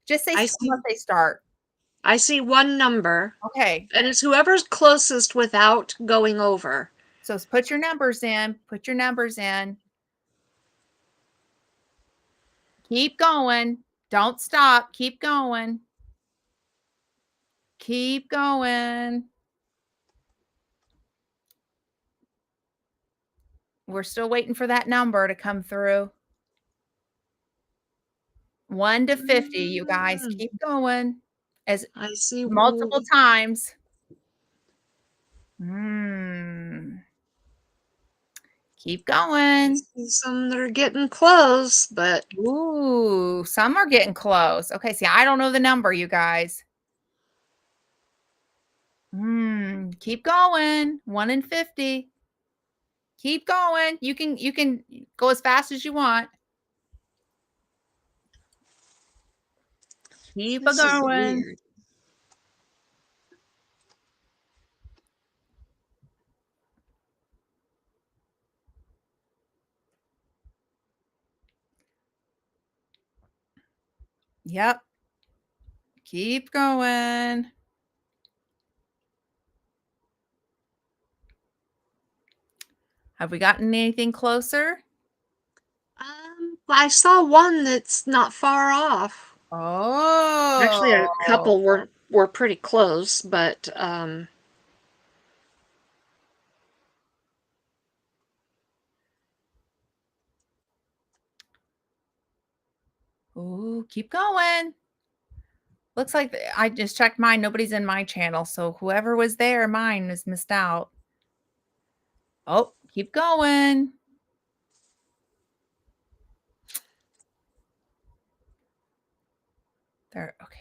Just say I let's see say start. I see one number, Okay. and it's whoever's closest without going over. So put your numbers in. Put your numbers in. Keep going. Don't stop. Keep going. Keep going. We're still waiting for that number to come through. 1 to 50, you guys. Mm, Keep going. As I see. multiple times. Mm. Keep I going. see some that are getting close, but Ooh, some are getting close. Okay, see, I don't know the number, you guys. Keep going. 1 in 50. Keep going. You can go as fast as you want. Keep a this is going. weird. Yep. Keep going. Have we gotten anything closer? I saw one that's not far off. Actually, a Oh. couple were pretty close, but Ooh, keep going. Looks like I just checked mine. Nobody's in my channel. So whoever was there, mine was missed out. Oh, keep going. There. Okay.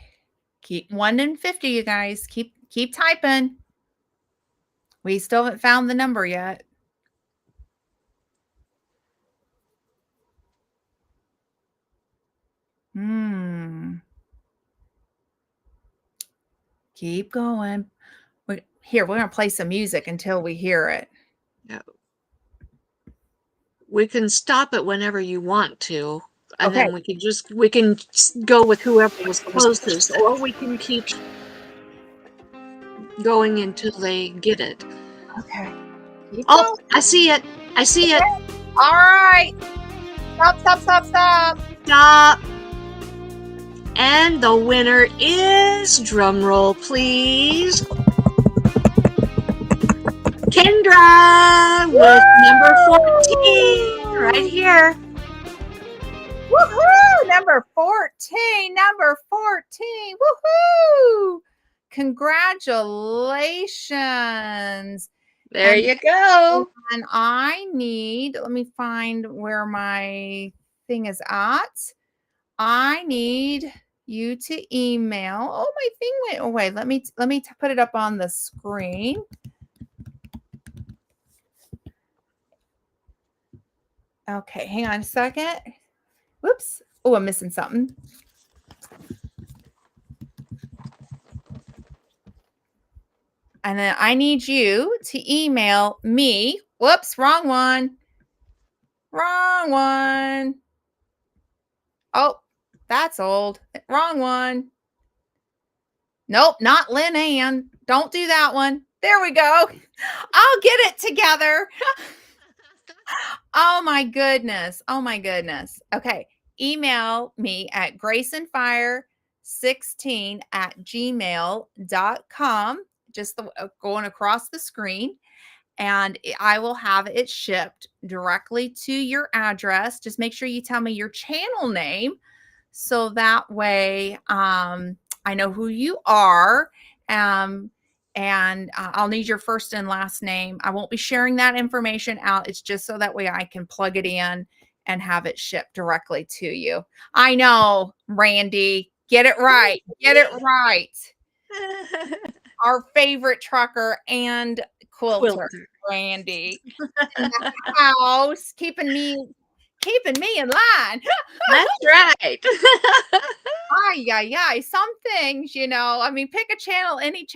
Keep 1 in 50, you guys. Keep typing. We still haven't found the number yet. Hmm. Keep going. Here, we're gonna play some music until we hear it. Yeah. We can stop it whenever you want to, and Okay. then we can go with whoever was closest, or we can keep going until they get it. Okay. Keep Oh, going. I see it. I see it. All right. Stop, stop, stop, stop. Stop. And the winner is, drum roll please, Kendra with number 14 right here. Woohoo! Number 14. Number 14. Woohoo! Congratulations. There And you go. and I need, let me find where my thing is at. I need you to email. Oh, my thing went away. Let me put it up on the screen. Okay, hang on a second. Whoops. Oh, I'm missing something. And then I need you to email me. Whoops, wrong one. Wrong one. Oh, that's old. Wrong one. Nope, not Lynn Ann. Don't do that one. There we go. I'll get it together. Oh my goodness. Oh my goodness. Okay. Email me at graceandfire16@gmail.com. Just going across the screen. And I will have it shipped directly to your address. Just make sure you tell me your channel name so that way I know who you are. Um, and I'll need your first and last name. I won't be sharing that information out. It's just so that way I can plug it in and have it shipped directly to you. I know, Randy. Get it right. Get it right. Our favorite trucker and quilter, Quilter. Randy, in the house, keeping me in line. That's right. Ay, ay, ay. Some things, I mean, pick a channel, any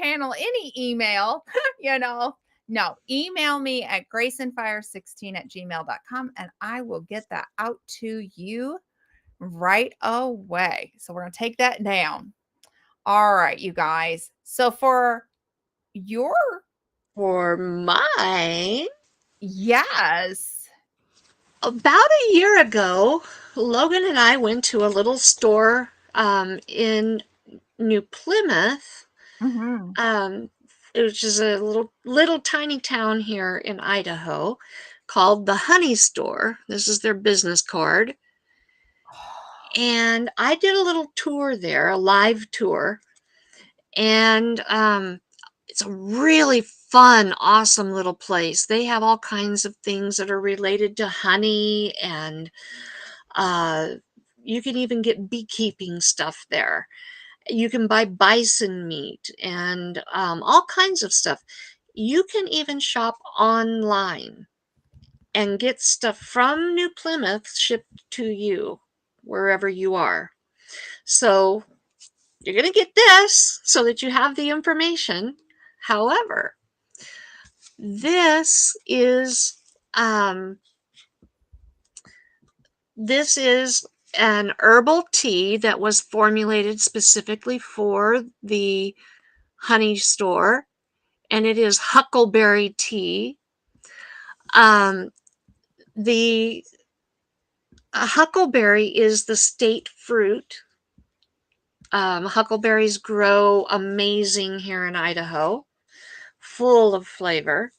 email, you know. No, email me at graceandfire16@gmail.com and I will get that out to you right away. So we're going to take that down. All right, you guys. So for your, For mine, yes. about a year ago, Logan and I went to a little store in New Plymouth, Mhm. um, which is a little tiny town here in Idaho, called the Honey Store. This is their business card. And I did a little tour there, a live tour, and it's a really fun, awesome little place. They have all kinds of things that are related to honey, and uh, you can even get beekeeping stuff there. You can buy bison meat and all kinds of stuff. You can even shop online and get stuff from New Plymouth shipped to you wherever you are. So you're going to get this so that you have the information. However, this is um, this is an herbal tea that was formulated specifically for the honey store, and it is huckleberry tea. Um, the huckleberry is the state fruit. Huckleberries grow amazing here in Idaho, full of flavor.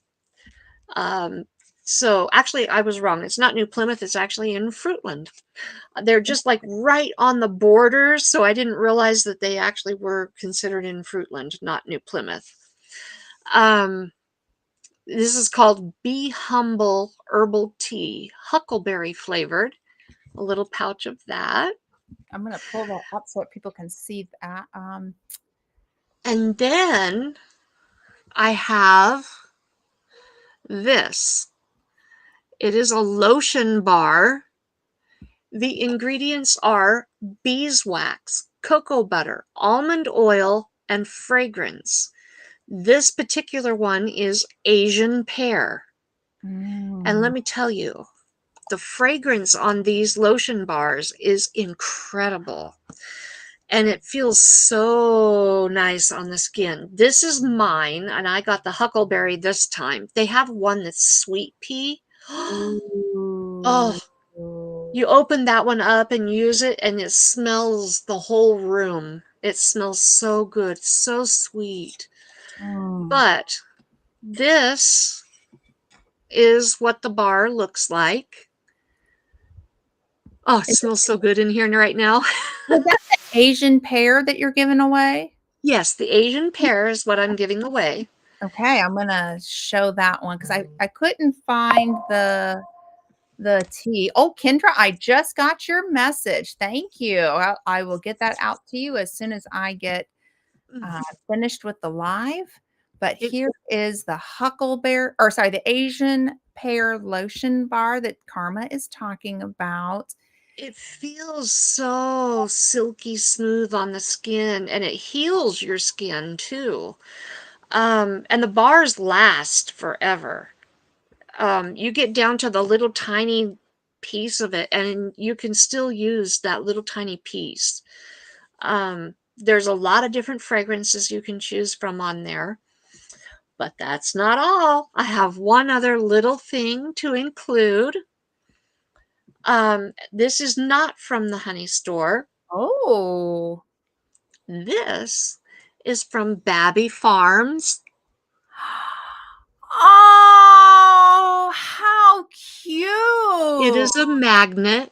Um, so actually, I was wrong. It's not New Plymouth. It's actually in Fruitland. They're just like right on the borders, so I didn't realize that they actually were considered in Fruitland, not New Plymouth. Um, this is called Be Humble Herbal Tea, huckleberry flavored. A little pouch of that. I'm gonna pull that up so that people can see that. And then I have this. It is a lotion bar. The ingredients are beeswax, cocoa butter, almond oil, and fragrance. This particular one is Asian pear. And Mm. let me tell you, the fragrance on these lotion bars is incredible. And it feels so nice on the skin. This is mine, and I got the huckleberry this time. They have one that's sweet pea. Ooh. Oh, you open that one up and use it, and it smells the whole room. It smells so good, so sweet. Mm. But this is what the bar looks like. Oh, it Is, smells so good in here right now. is that the Asian pear that you're giving away? Yes, the Asian pear is what I'm giving away. Okay, I'm gonna show that one because I couldn't find the tea. Oh, Kendra, I just got your message. Thank you. I will get that out to you as soon as I get uh, finished with the live. But It here is the Huckleberry, or sorry, the Asian pear lotion bar that Karma is talking about. it feels so silky smooth on the skin, and it heals your skin too. And the bars last forever. You get down to the little tiny piece of it, and you can still use that little tiny piece. There's a lot of different fragrances you can choose from on there, but that's not all. I have one other little thing to include. This is not from the honey store. Oh, This is from Babby Farms. oh, how It cute. is a magnet,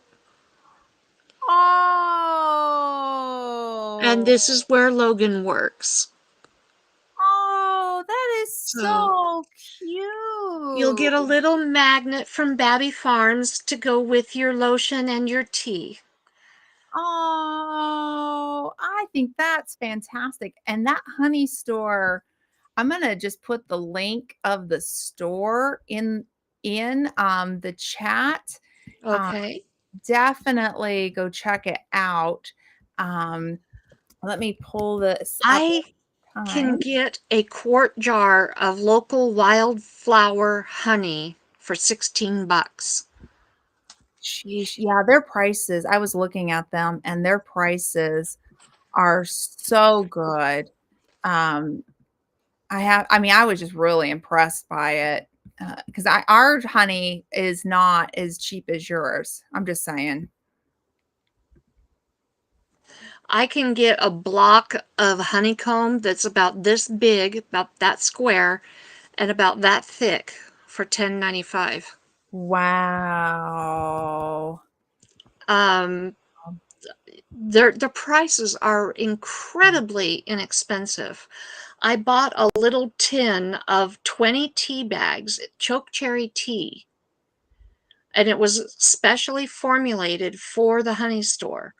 and Oh, this is where Logan works. oh, that is So so you'll cute. get a little magnet from Babby Farms to go with your lotion and your tea. Oh, I think that's fantastic. And that honey store, I'm gonna just put the link of the store in the chat. Um, Okay. definitely go check it out. Um, let me pull this up I one can time. get a quart jar of local wildflower honey for 16 bucks. Sheesh. Yeah, their prices. I was looking at them and their prices are so good. Um, I mean, I was just really impressed by it because our honey is not as cheap as yours. I'm just saying. I can get a block of honeycomb that's about this big, about that square, and about that thick for 10.95. Wow. Um, the prices are incredibly inexpensive. I bought a little tin of 20 tea bags, choke cherry tea, and it was specially formulated for the honey store.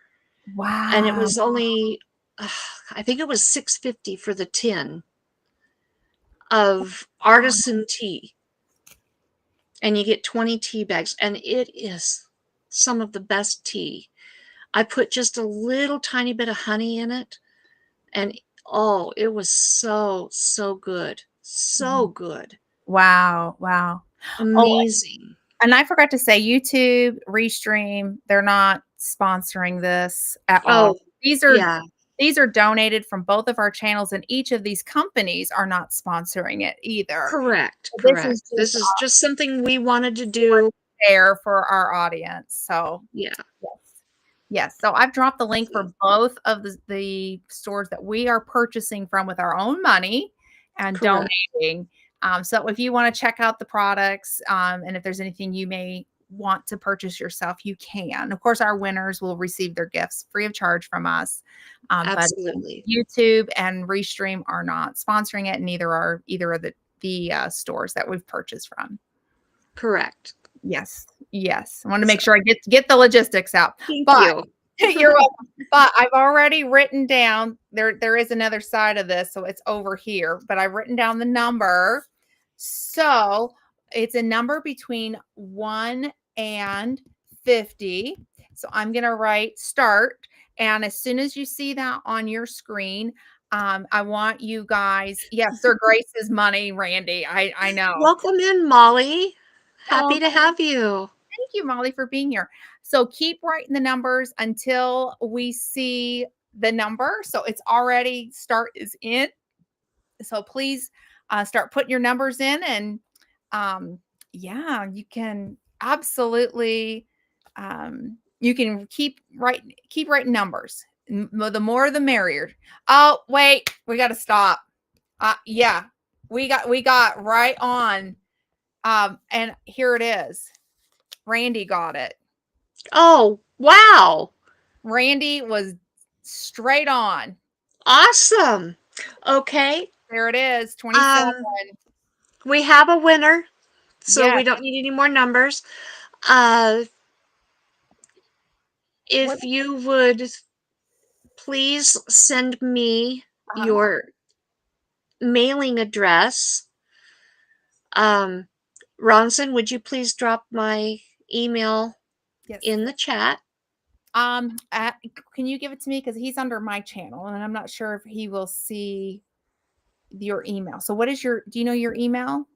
And it Wow. was only, I think it was 6.50 for the tin of artisan tea. And you get 20 tea bags, and it is some of the best tea. I put just a little tiny bit of honey in it, and oh, it was so, so good. So good. Wow. Wow. Oh, Amazing. and I forgot to say YouTube, Restream, they're not sponsoring this at all. Oh, These are yeah, these are donated from both of our channels, and each of these companies are not sponsoring it either. correct, This correct. is just This is just something we wanted to our do. share for our audience. So Yeah. yes. Yes. So I've dropped the link So, for both of the stores that we are purchasing from with our own money and correct. donating. So if you want to check out the products and if there's anything you may want to purchase yourself, you can. Of course, our winners will receive their gifts free of charge from us. But Absolutely. YouTube and Restream are not sponsoring it, and neither are either of the stores that we've purchased from. Correct. Yes, yes. I want to make So, sure I get the logistics out. thank But you. You're welcome. But I've already written down there is another side of this, so it's over here, but I've written down the number. So it's a number between 1 and 50. So I'm gonna write start. And as soon as you see that on your screen, I want you guys, yes, Sir Grace's money, Randy. I know. Welcome in, Molly. Oh, Happy to have you. thank you, Molly, for being here. So keep writing the numbers until we see the number. So it's already start is in. So please start putting your numbers in, and um, yeah, you can absolutely you can keep writing numbers. The more the merrier. Oh wait, we got to stop. Yeah, we got right on. And here it is. Randy got it. Oh, wow. Randy was straight on. Awesome. Okay. There it is, 27. Um, we have a winner, so we Yes. don't need any more numbers. Uh, What? if you would please send me Uh-huh. your mailing address. Um, Ronson, would you please drop my email Yes. in the chat? Um, uh, can you give it to me? Because he's under my channel, and I'm not sure if he will see your email. So, what is do you know your email?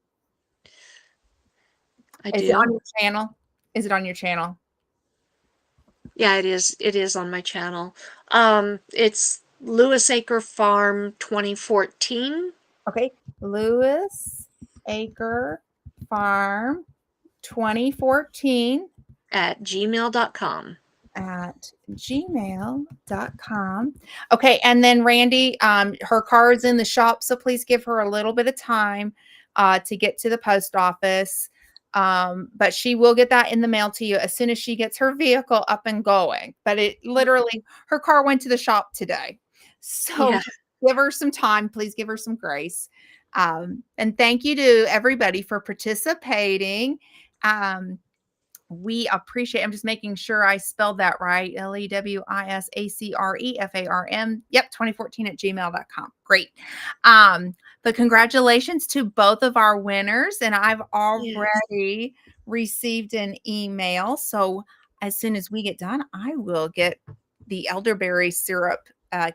I Is it on do. your channel? Is it on your channel? Yeah, it is. It is on my channel. It's Lewis Acre Farm 2014 Okay. Lewis Acre Farm 2014 at gmail.com. at gmail.com. Okay, and then Randy, her car's in the shop, so please give her a little bit of time to get to the post office. But she will get that in the mail to you as soon as she gets her vehicle up and going. But it literally, her car went to the shop today. So Yeah. just give her some time. Please give her some grace. And thank you to everybody for participating. We appreciate, I'm just making sure I spelled that right. LEWISACREFARM. Yep, 2014 at gmail.com. Great. But congratulations to both of our winners. And I've Yes. already received an email. So as soon as we get done, I will get the elderberry syrup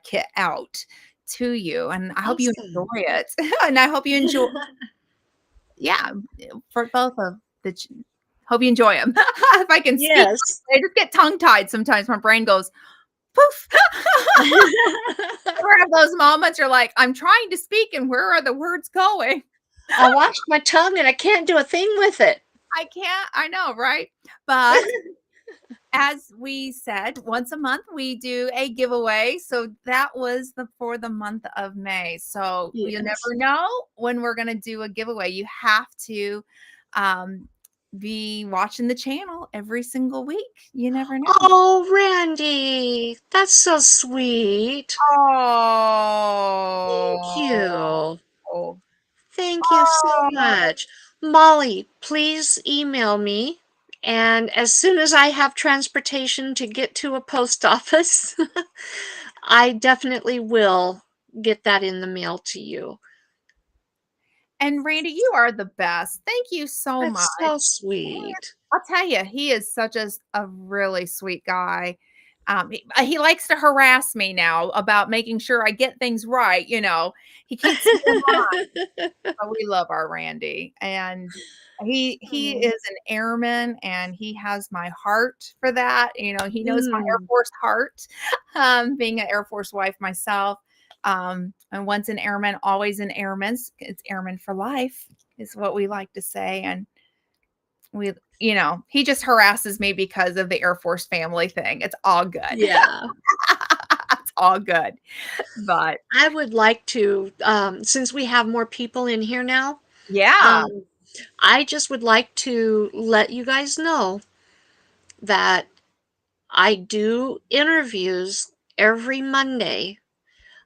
kit out to you. And I hope you enjoy Awesome. it. And I hope you enjoy, yeah, for both of the hope you enjoy them. If I can speak, Yes. I just get tongue tied sometimes. My brain goes poof. Ever have those moments you're like, I'm trying to speak and where are the words going? I washed my tongue and I can't do a thing with it. I can't. I know, right? But as we said, once a month we do a giveaway. So that was for the month of May. So you Yes. never know when we're going to do a giveaway. You have to um, be watching the channel every single week. You never know. Oh, Randy, that's so sweet. Thank Oh. you. Thank you so Oh. much. Molly, please email me. And as soon as I have transportation to get to a post office, I definitely will get that in the mail to you. And Randy, you are the best. Thank you so much. That's so sweet. I'll tell you, he is such a really sweet guy. He likes to harass me now about making sure I get things right. He keeps me in line. Oh, we love our Randy, and he Oh. is an airman, and he has my heart for that. He knows my Air Mm, Force heart, being an Air Force wife myself. And once an airman, always an airman. It's airman for life, is what we like to say. And he just harasses me because of the Air Force family thing. It's all good. yeah. It's all good. But I would like to, since we have more people in here now, yeah. um, I just would like to let you guys know that I do interviews every Monday.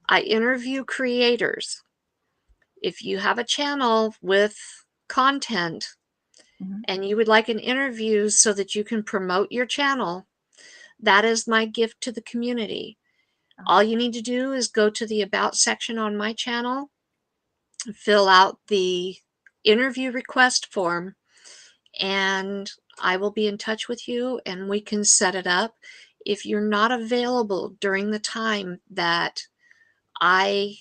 I interview creators. If you have a channel with content Mhm. and you would like an interview so that you can promote your channel, That is my gift to the community. All you need to do is go to the About section on my channel, fill out the interview request form, and I will be in touch with you and we can set it up. If you're not available during the time that I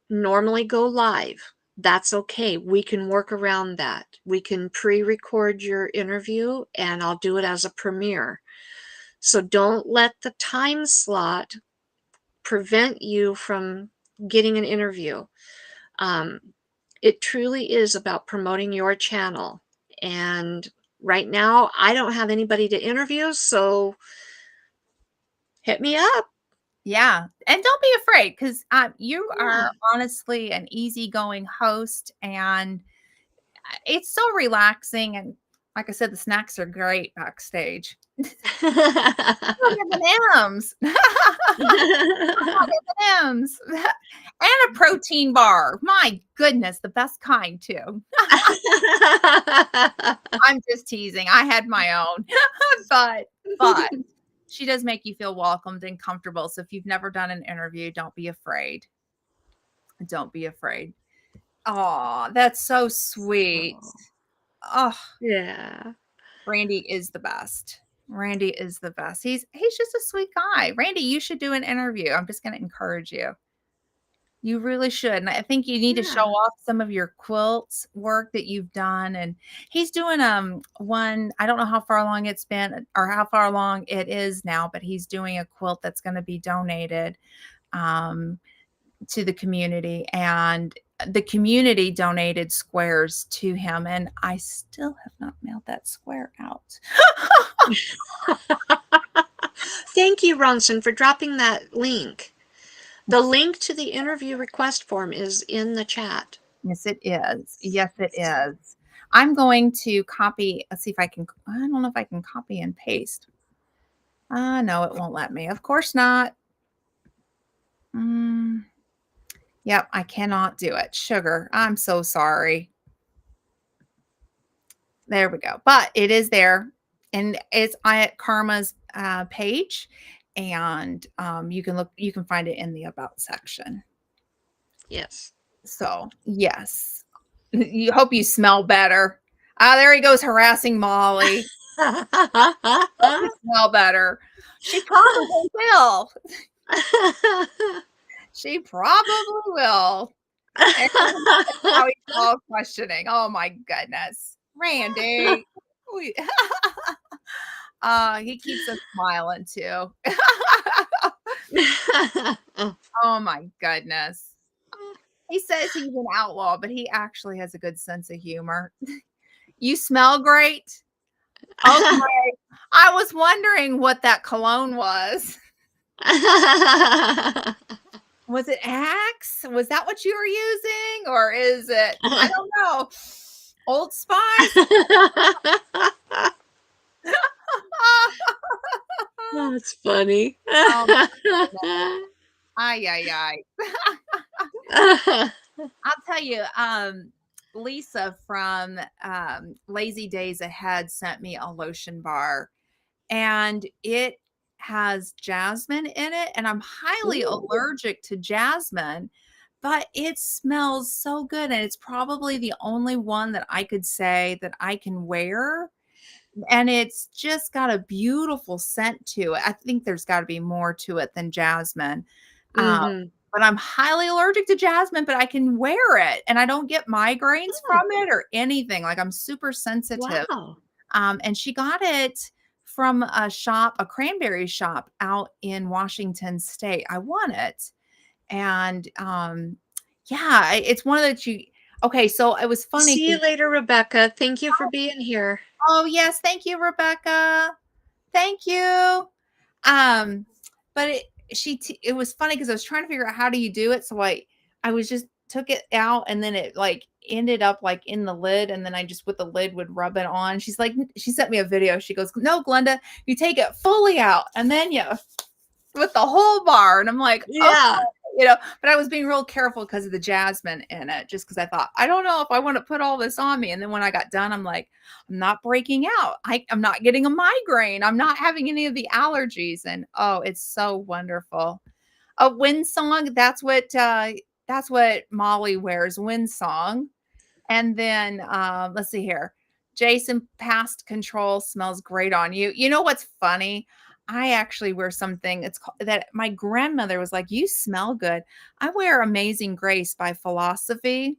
normally go live, that's okay. We can work around that. We can pre-record your interview and I'll do it as a premiere. So don't let the time slot prevent you from getting an interview. Um, it truly is about promoting your channel. And right now, I don't have anybody to interview, so hit me up. Yeah, and don't be afraid because you are honestly an easygoing host, and it's so relaxing. And like I said, the snacks are great backstage. M&Ms. M&Ms. And a protein bar. My goodness, the best kind too. I'm just teasing. I had my own. but she does make you feel welcomed and comfortable. So if you've never done an interview, don't be afraid. Don't be afraid. Oh, that's so sweet. Oh, Yeah. Randy is the best. Randy is the best. He's just a sweet guy. Randy, you should do an interview. I'm just going to encourage you. You really should. And I think you need to show Yeah. off some of your quilts work that you've done. And he's doing one, I don't know how far along it's been or how far along it is now, but he's doing a quilt that's going to be donated um to the community, and the community donated squares to him, and I still have not mailed that square out. Thank you, Ronson, for dropping that link. The link to the interview request form is in the chat. Yes, it is. Yes, it is. I'm going to copy. Let's see if I can. I don't know if I can copy and paste. No, it won't let me. Of course not. Yep, I cannot do it. Sugar, I'm so sorry. There we go. But it is there, and it's at Karma's page, and you can find it in the About section. Yes. So yes, you hope you smell better. There he goes harassing Molly. Hope you smell better. She probably will. She probably will. And how he's all questioning. Oh my goodness, Randy. He keeps us smiling too. Oh my goodness. He says he's an outlaw, but he actually has a good sense of humor. You smell great. Okay. I was wondering what that cologne was. Was it Axe? Was that what you were using? Or is it, I don't know, Old Spice? That's funny. Ay. I'll tell you, Lisa from Lazy Days Ahead sent me a lotion bar, and it has jasmine in it, and I'm highly allergic to jasmine, but it smells so good, and it's probably the only one that I could say that I can wear, and it's just got a beautiful scent to it. I think there's got to be more to it than jasmine. But I'm highly allergic to jasmine, but I can wear it and I don't get migraines from it or anything. Like I'm super sensitive. Wow. And she got it from a shop, a cranberry shop out in Washington State. I want it. And yeah, it's one of the okay, so it was funny. See you later, Rebecca. Thank you for being here. Oh, yes, thank you, Rebecca. Thank you. But it was funny because I was trying to figure out how do you do it. So I was just took it out and then it like ended up like in the lid, and then I just with the lid would rub it on. She's like, she sent me a video. She goes, "No, Glenda, you take it fully out and then you with the whole bar." And I'm like, Yeah. but I was being real careful because of the jasmine in it, just because I thought, I don't know if I want to put all this on me. And then when I got done, I'm like, I'm not breaking out. I'm not getting a migraine. I'm not having any of the allergies. And oh, it's so wonderful. A wind song, that's what Molly wears, wind song. And then let's see here. Jason, past control smells great on you. You know what's funny? I actually wear something it's called, that my grandmother was like, you smell good. I wear Amazing Grace by Philosophy,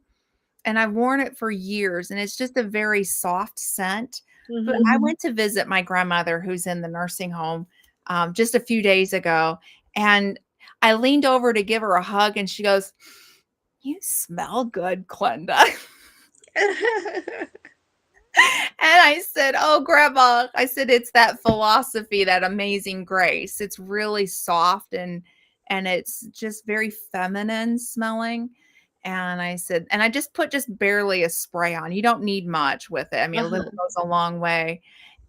and I've worn it for years, and it's just a very soft scent. But Mhm. I went to visit my grandmother who's in the nursing home just a few days ago, and I leaned over to give her a hug, and she goes, you smell good, Glenda. And I said, "Oh, grandma," I said, "it's that philosophy, that Amazing Grace. It's really soft and it's just very feminine smelling." And I said, and I just put just barely a spray on. You don't need much with it. I mean, a little Uh-huh. goes a long way.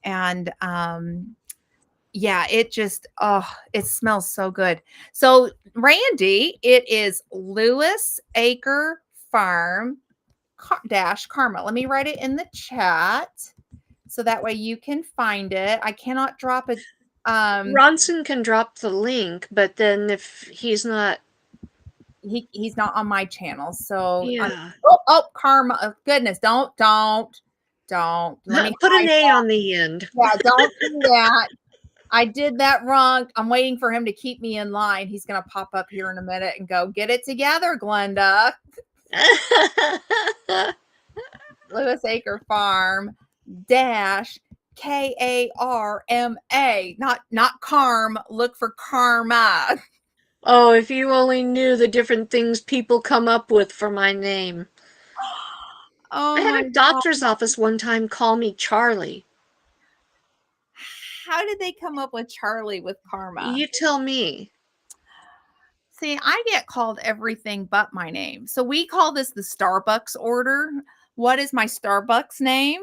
And yeah, it just it smells so good. So, Randy, it is Lewis Acre Farm dash Karma. Let me write it in the chat so that way you can find it. I cannot drop it. Ronson can drop the link, but then if he's not, He's not on my channel. So yeah, Karma. Oh, goodness, don't. Let me put an hide A that. on the end. Yeah, don't do that. I did that wrong. I'm waiting for him to keep me in line. He's gonna pop up here in a minute and go, get it together, Glenda. Lewis Acre Farm dash Karma, not Carm. Look for Karma. Oh, if you only knew the different things people come up with for my name. I Oh had my a God. doctor's office one time call me Charlie. How did they come up with Charlie with Karma? You tell me. See, I get called everything but my name. So we call this the Starbucks order. What is my Starbucks name?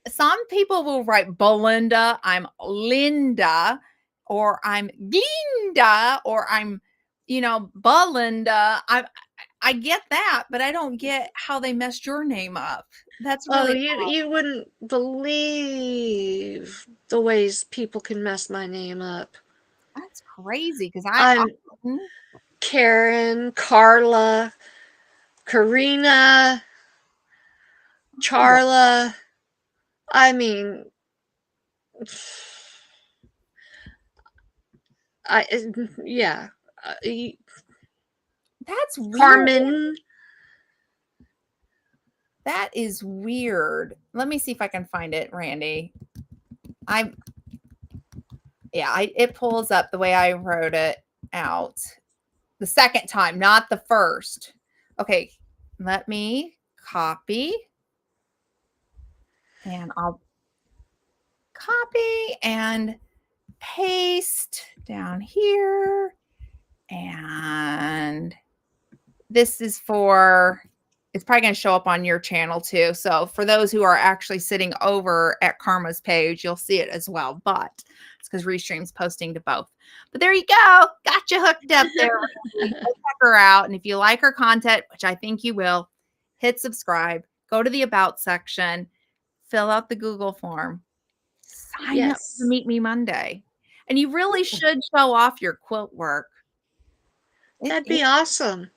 Some people will write Belinda, I'm Linda, or I'm Glinda, or I'm, Belinda. I get that, but I don't get how they messed your name up. That's Oh, really you wouldn't believe the ways people can mess my name up. that's crazy because I I'm Karen, Carla, Karina, oh, Charla. I mean, I yeah, that's weird. Carmen. That is weird. Let me see if I can find it, Randy. I'm it pulls up the way I wrote it out. The second time, not the first. Okay, let me copy and I'll copy and paste down here. And this is for, it's probably going to show up on your channel too. So for those who are actually sitting over at Karma's page, you'll see it as well. But it's because Restream's posting to both. But there you go. Got you hooked up there. Go check her out. And if you like her content, which I think you will, hit subscribe, go to the About section, fill out the Google form, sign up for Yes, Meet Me Monday. And you really should show off your quilt work. that'd be awesome.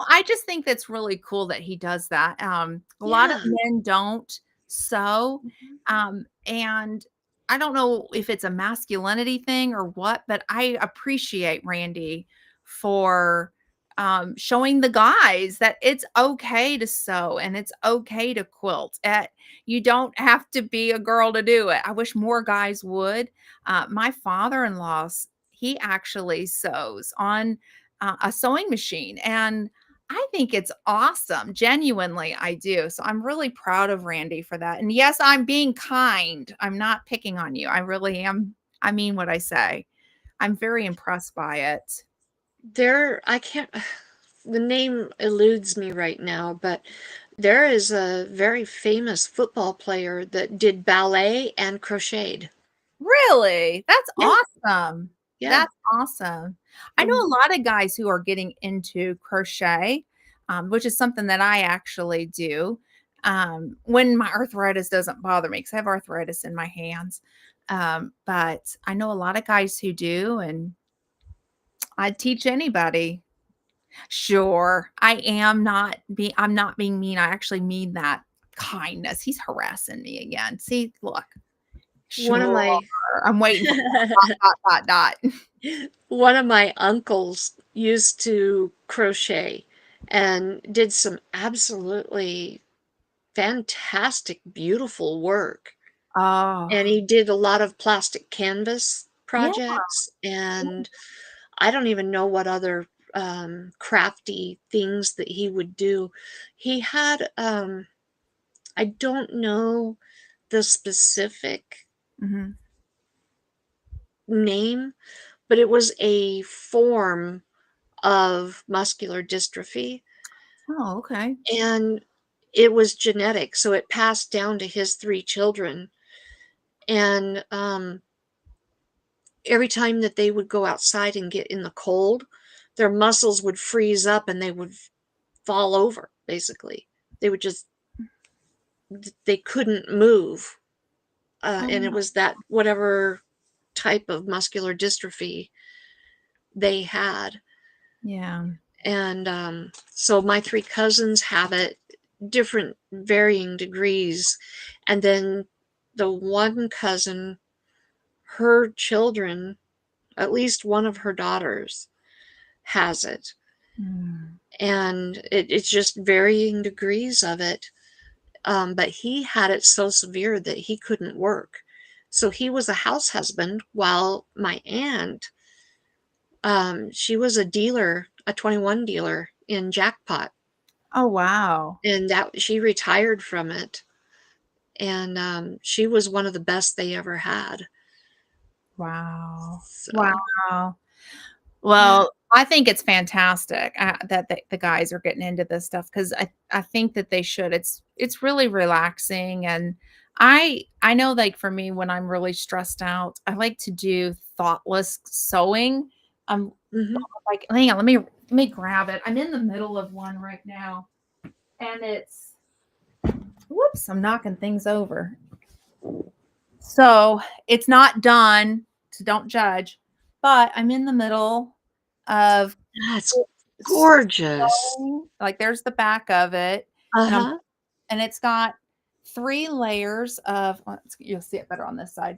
I just think that's really cool that he does that. A lot of Yeah. men don't sew. And I don't know if it's a masculinity thing or what, but I appreciate Randy for showing the guys that it's okay to sew and it's okay to quilt. You don't have to be a girl to do it. I wish more guys would. My father-in-law, he actually sews on a sewing machine. And I think it's awesome. Genuinely, I do. So I'm really proud of Randy for that. And yes, I'm being kind. I'm not picking on you. I really am. I mean what I say. I'm very impressed by it. I can't, the name eludes me right now, but there is a very famous football player that did ballet and crocheted. Really? That's Yeah. awesome. Yeah. That's awesome. I know a Mhm. lot of guys who are getting into crochet, which is something that I actually do, when my arthritis doesn't bother me, because I have arthritis in my hands. But I know a lot of guys who do, and I'd teach anybody. Sure, I'm not being mean, I actually mean that kindness. He's harassing me again. See, look. One of Sure, my I'm waiting for dot, dot, dot, dot. one of my uncles used to crochet and did some absolutely fantastic, beautiful work. Oh, And he did a lot of plastic canvas yeah, projects, and I don't even know what other crafty things that he would do. He had, I don't know the specific mhm. name, but it was a form of muscular dystrophy, Oh, okay. and it was genetic, so it passed down to his 3 children, and, every time that they would go outside and get in the cold, their muscles would freeze up and they would fall over, basically. They would just they couldn't move, and it Oh, was that whatever type of muscular dystrophy they had. yeah. And, so my 3 cousins have it, different varying degrees, and then the one cousin, her children, at least one of her daughters has it, Mm, and it's just varying degrees of it, but he had it so severe that he couldn't work. So he was a house husband while my aunt, she was a dealer, a 21 dealer in jackpot. oh, wow. And that she retired from it, and, she was one of the best they ever had. Wow. So, Wow. yeah. Well, I think it's fantastic, that the guys are getting into this stuff, 'cause I think that they should. It's really relaxing, and I know, like, for me, when I'm really stressed out, I like to do thoughtless sewing. I'm Mhm. like, hang on, let me grab it. I'm in the middle of one right now, and it's whoops, I'm knocking things over. So, it's not done, so don't judge, but I'm in the middle of That's gorgeous. sewing, like, there's the back of it, and I'm Uh-huh, and it's got 3 layers of you'll see it better on this side.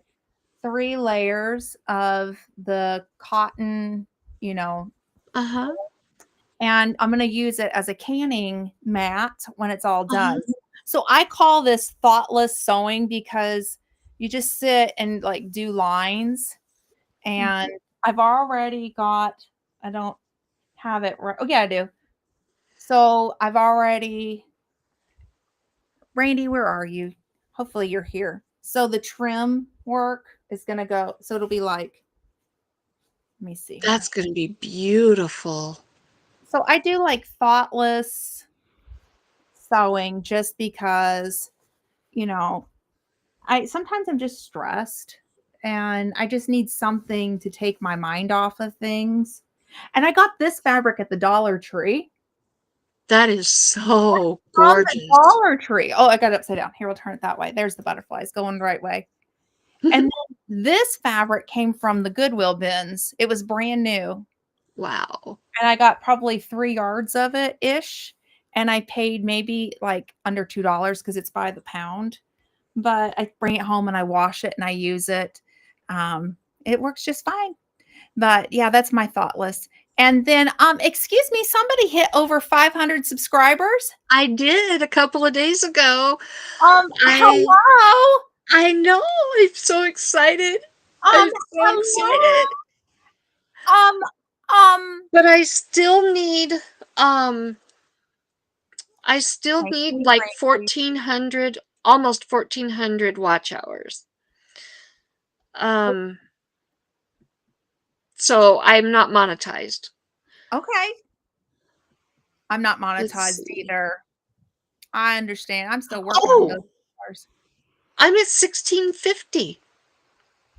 3 layers of the cotton, you know, uh-huh, and I'm gonna use it as a canning mat when it's all done. uh-huh, So I call this thoughtless sewing because you just sit and, like, do lines, and mhm. I've already got I don't have it right. Oh, yeah, I do. So I've already Randy, where are you? Hopefully you're here. So the trim work is gonna go so it'll be like let me see That's here. gonna be beautiful. So I do, like, thoughtless sewing just because, you know, I sometimes I'm just stressed and I just need something to take my mind off of things. And I got this fabric at the Dollar Tree. That is so From the gorgeous. Dollar Tree. Oh, I got it upside down. Here, we'll turn it that way. There's the butterflies going the right way. And then this fabric came from the Goodwill bins. It was brand new, Wow. and I got probably 3 yards of it ish, and I paid maybe, like, under $2 because it's by the pound, but I bring it home and I wash it and I use it. Um, it works just fine. But, yeah, that's my thought list. And then, excuse me, somebody hit over 500 subscribers? I did a couple of days ago. I Hello? I know, I'm so excited. I'm so Hello? excited. Um, um But um I still Okay, give need me like Brandy. 1,400, almost 1,400 watch hours. Um, so I'm not monetized. Okay. I'm not Let's monetized see. either. I understand. I'm still working on those Oh, cars. I'm at 1,650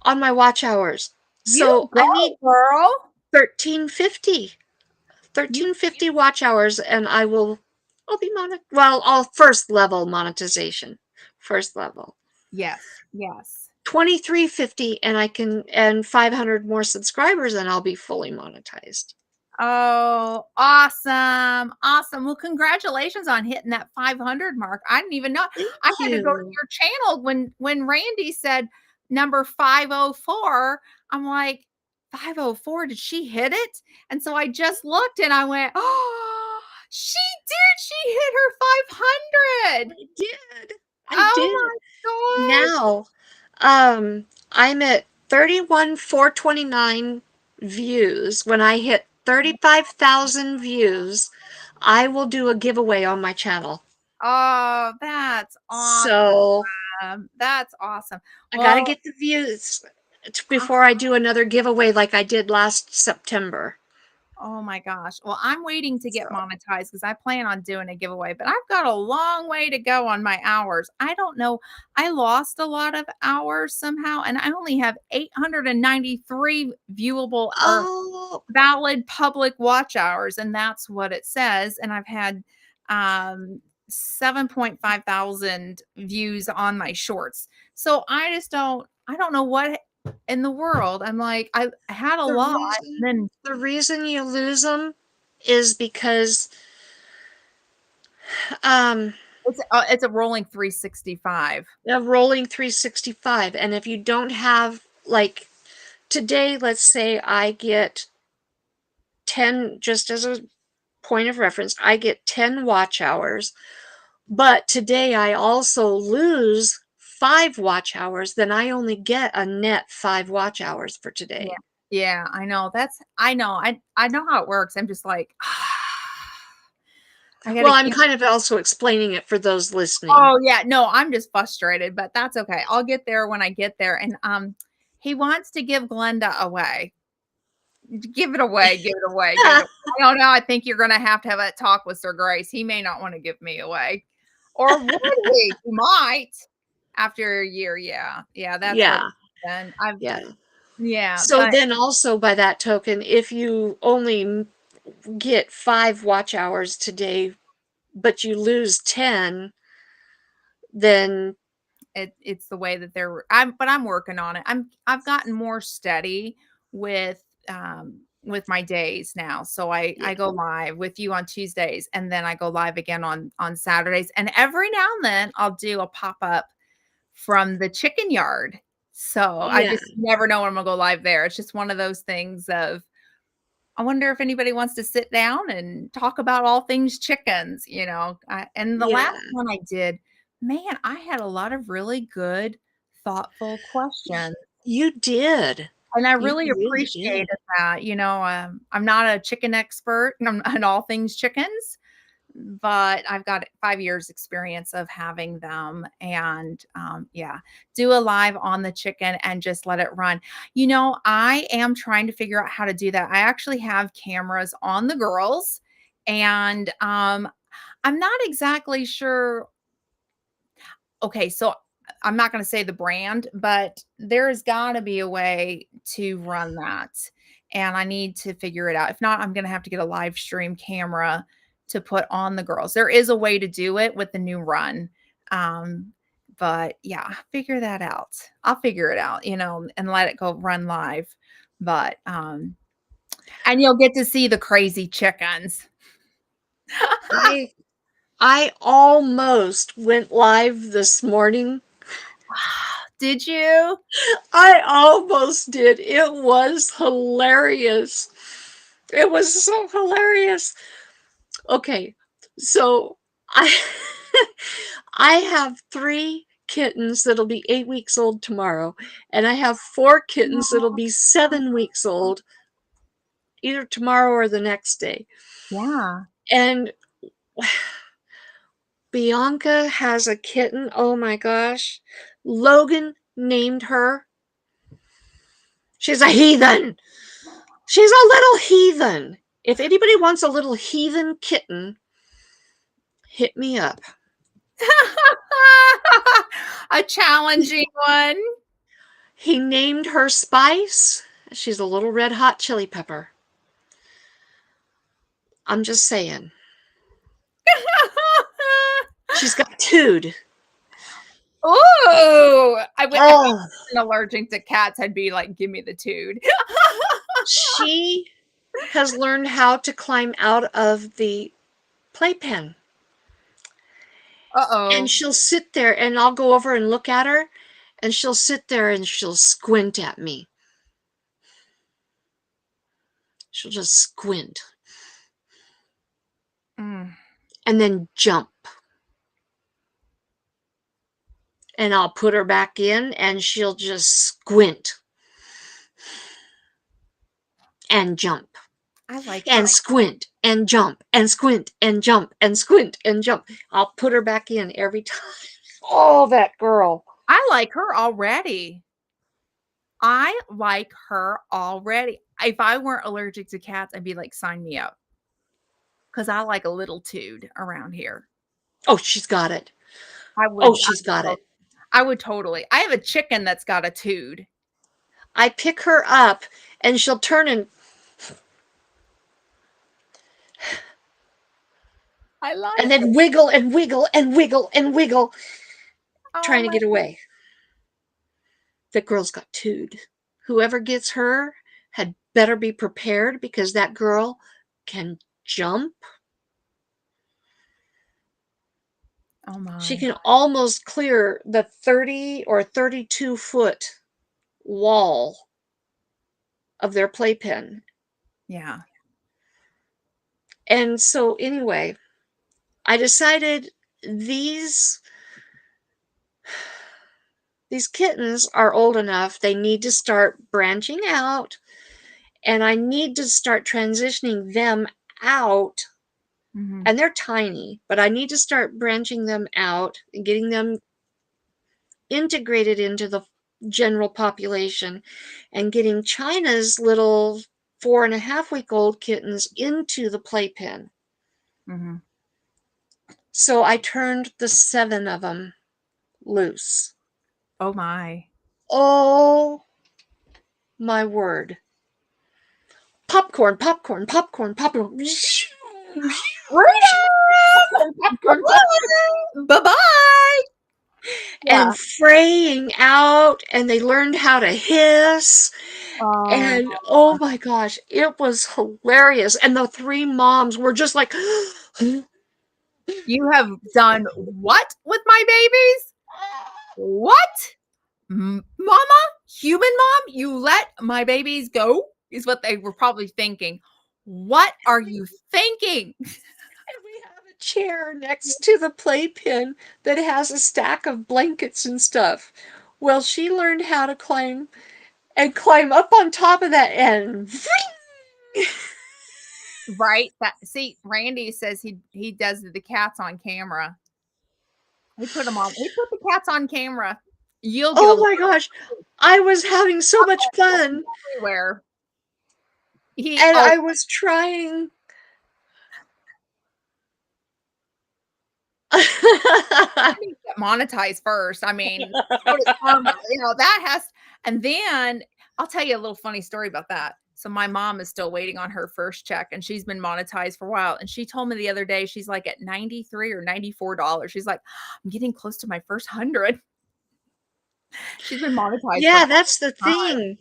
on my watch hours. You So go, I need girl. 1350. You 1350 watch hours and I'll be well, all first level monetization. First level. yes, yes. 2350 and I can and 500 more subscribers and I'll be fully monetized. Oh, awesome. Awesome. Well, congratulations on hitting that 500 mark. I didn't even know. I Thank had to go to you. your channel when Randy said number 504. I'm like, 504, did she hit it? And so I just looked and I went, "Oh, she did. She hit her 500." I did. I Oh did. my gosh. Now, I'm at 31,429 views. When I hit 35,000 views, I will do a giveaway on my channel. Oh, that's awesome. So That's awesome. I got to Well, get the views before I do another giveaway like I did last September. oh my gosh. Well, I'm waiting to get So, monetized because I plan on doing a giveaway, but I've got a long way to go on my hours. I don't know. I lost a lot of hours somehow, and I only have 893 viewable or oh, valid public watch hours, and that's what it says. And I've had 7.5 thousand views on my shorts. So I don't know what in the world. I'm like, I had a the lot, reason and then the reason you lose them is because um it's a rolling 365. a rolling 365, and if you don't have like today, let's say I get 10, just as a point of reference, I get 10 watch hours, but today I also lose 5 watch hours, then I only get a net 5 watch hours for Yeah. today. Yeah, I know. I know. I know how it works. I'm just like, I gotta Well, I'm keep. kind of also explaining it for those listening. Oh, yeah. No, I'm just frustrated, but that's okay. I'll get there when I get there. And he wants to give Glenda away. Give it away, give it away, give it away. I don't know. I think you're gonna have to have a talk with Sir Grace. He may not want to give me away. Or would he? He might after a year. Yeah. Yeah, that's what Yeah, then I've yeah. yeah, So but then also by that token, if you only get 5 watch hours today, but you lose 10, then it's the way that I'm working on it. I've gotten more steady with my days now. So I yeah, go live with you on Tuesdays and then I go live again on Saturdays. And every now and then I'll do a pop-up from the chicken yard. So I yeah, just never know when I'm gonna go live there. It's just one of those things of I wonder if anybody wants to sit down and talk about all things chickens, and the yeah. last one I did, man, I had a lot of really good, thoughtful questions, You did. and I You really really did. appreciated that. I'm not a chicken expert on all things chickens, but I've got 5 years experience of having them and, yeah, do a live on the chicken and just let it run. I am trying to figure out how to do that. I actually have cameras on the girls, and, I'm not exactly sure. Okay, so I'm not gonna say the brand, but there's gotta be a way to run that, and I need to figure it out. If not, I'm gonna have to get a live stream camera to put on the girls. There is a way to do it with the new run, but yeah, figure that out. I'll figure it out, and let it go run live, but, and you'll get to see the crazy chickens. I I almost went live this morning. Did you? I almost did. It was hilarious. It was so hilarious. Okay, so I I have 3 kittens that'll be 8 weeks old tomorrow, and I have 4 kittens that'll be 7 weeks old either tomorrow or the next day. Yeah. And Bianca has a kitten. Oh my gosh. Logan named her. She's a heathen. She's a little heathen. If anybody wants a little heathen kitten, hit me up. A challenging one. He named her Spice, She's a little red hot chili pepper. I'm just saying. She's got tood. Ooh, if I Oh, wasn't allergic to cats, I'd be like, "Give me the tood." she has learned how to climb out of the playpen. And Uh-oh. she'll sit there, and I'll go over and look at her, and she'll sit there and she'll squint at me. She'll just squint Mm. and then jump. And I'll put her back in, and she'll just squint and jump I like and her. squint and jump and squint and jump and squint and jump. I'll put her back in every time. Oh, that girl. I like her already. I like her already. If I weren't allergic to cats, I'd be like, "Sign me up," because I like a little tood around here. Oh, she's got it. I Oh, would she's got it. I would totally. I have a chicken that's got a tood. I pick her up, and she'll turn I and like then it. wiggle and wiggle and wiggle and wiggle, Oh trying to my get away. The girl's got tood. Whoever gets her had better be prepared because that girl can jump. oh She my. can almost clear the 30 or 32-foot wall of their playpen. Yeah. And so, anyway, I decided these these kittens are old enough. They need to start branching out, and I need to start transitioning them out. Mhm. And they're tiny, but I need to start branching them out and getting them integrated into the general population and getting China's little 4.5 week old kittens into the playpen. Mhm. So I turned the 7 of them loose. Oh my. Oh my word. Popcorn, popcorn, popcorn, popcorn. Freedom! Popcorn, popcorn. Bye-bye. Yeah. And fraying out, and they learned how to hiss. Oh, And oh my gosh, it was hilarious. And the 3 moms were just like, you have done what with my babies? What? Mama? Human mom? You let my babies go? Is what they were probably thinking. What are you thinking? and we have a chair next to the playpen that has a stack of blankets and stuff. Well, she learned how to climb up on top of that and Right? That see, Randy says he does the cats on camera. He put the cats on camera. You'll get a oh lot my gosh, I was having so much fun. everywhere. He And oh, I was trying. need to get monetized first. I mean, so does karma. That has and then I'll tell you a little funny story about that. So my mom is still waiting on her first check and she's been monetized for a while. And she told me the other day, she's like at 93 or $94. She's like, I'm getting close to my first 100. She's been monetized for Yeah, quite that's the some thing.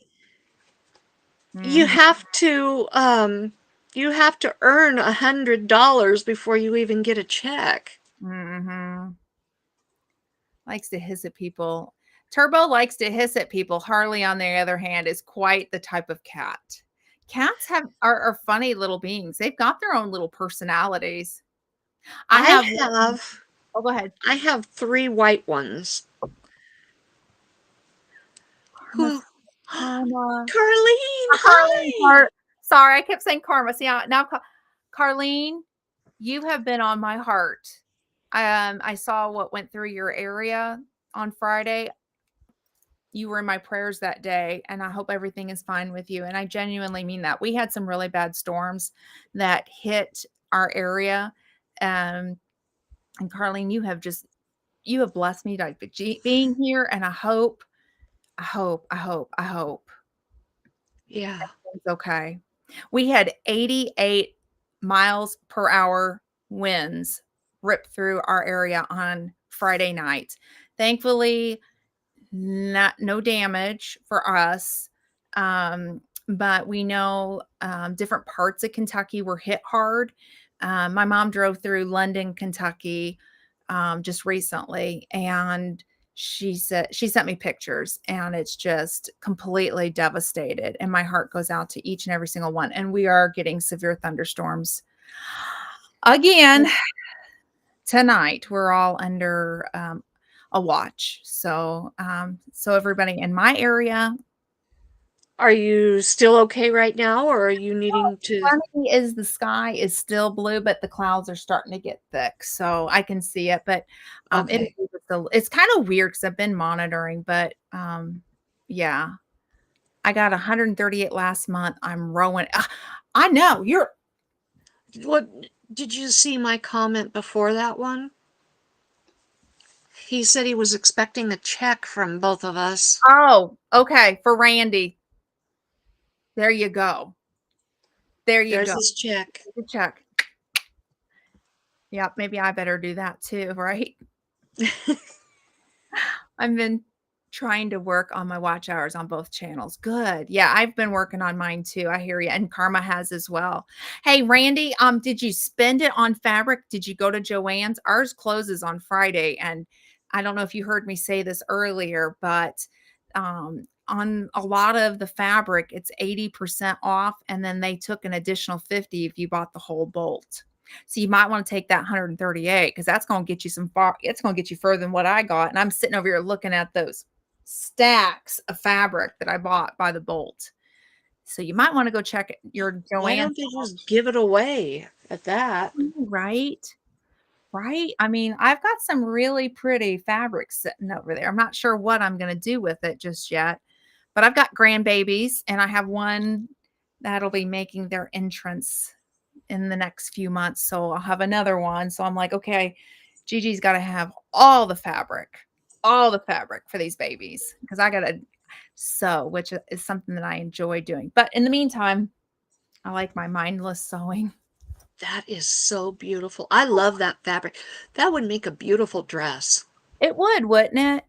You time. have to earn $100 before you even get a check. Mhm. Likes to hiss at people. Turbo likes to hiss at people. Harley, on the other hand, is quite the type of cat. Cats are funny little beings. They've got their own little personalities. I I have have oh, go ahead. I have 3 white ones. Karma, Who karma. Carlene, Carlene, hi. sorry, I kept saying karma. See now, Carlene, you have been on my heart. I saw what went through your area on Friday. You were in my prayers that day, and I hope everything is fine with you. And I genuinely mean that. We had some really bad storms that hit our area. Um, and Carlene, you have blessed me like being here. And I hope. Yeah. It's okay. We had 88 miles per hour winds rip through our area on Friday night. Thankfully, no damage for us. Um, but we know different parts of Kentucky were hit hard. My mom drove through London, Kentucky, just recently, and she sent me pictures, and it's just completely devastated. And my heart goes out to each and every single one. And we are getting severe thunderstorms again tonight. We're all under a watch. So everybody in my area. Are you still okay right now, or are you needing to? Funny is the sky is still blue, but the clouds are starting to get thick, so I can see it. But it Okay. is it's kind of weird because I've been monitoring, but yeah, I got 138 last month. I'm rowing. I know you're. What did you see my comment before that one? He said he was expecting a check from both of us. Oh, okay. For Randy, there you go. There you There's go. his check. Good check. Yeah, maybe I better do that too, right? I've been trying to work on my watch hours on both channels. Good. Yeah, I've been working on mine too. I hear you. And Karma has as well. Hey, Randy, did you spend it on fabric? Did you go to Joann's? Ours closes on Friday. And I don't know if you heard me say this earlier, but on a lot of the fabric, it's 80% off. And then they took an additional 50 if you bought the whole bolt. So you might want to take that 138 because that's going to get you it's going to get you further than what I got. And I'm sitting over here looking at those stacks of fabric that I bought by the bolt. So you might want to go check your Why Joanne. don't they just give it away at that? Right. Right. I mean, I've got some really pretty fabric sitting over there. I'm not sure what I'm going to do with it just yet, but I've got grandbabies and I have one that'll be making their entrance in the next few months. So I'll have another one. So I'm like, okay, Gigi's got to have all the fabric for these babies because I got to sew, which is something that I enjoy doing. But in the meantime, I like my mindless sewing. That is so beautiful. I love that fabric. That would make a beautiful dress. It would, wouldn't it?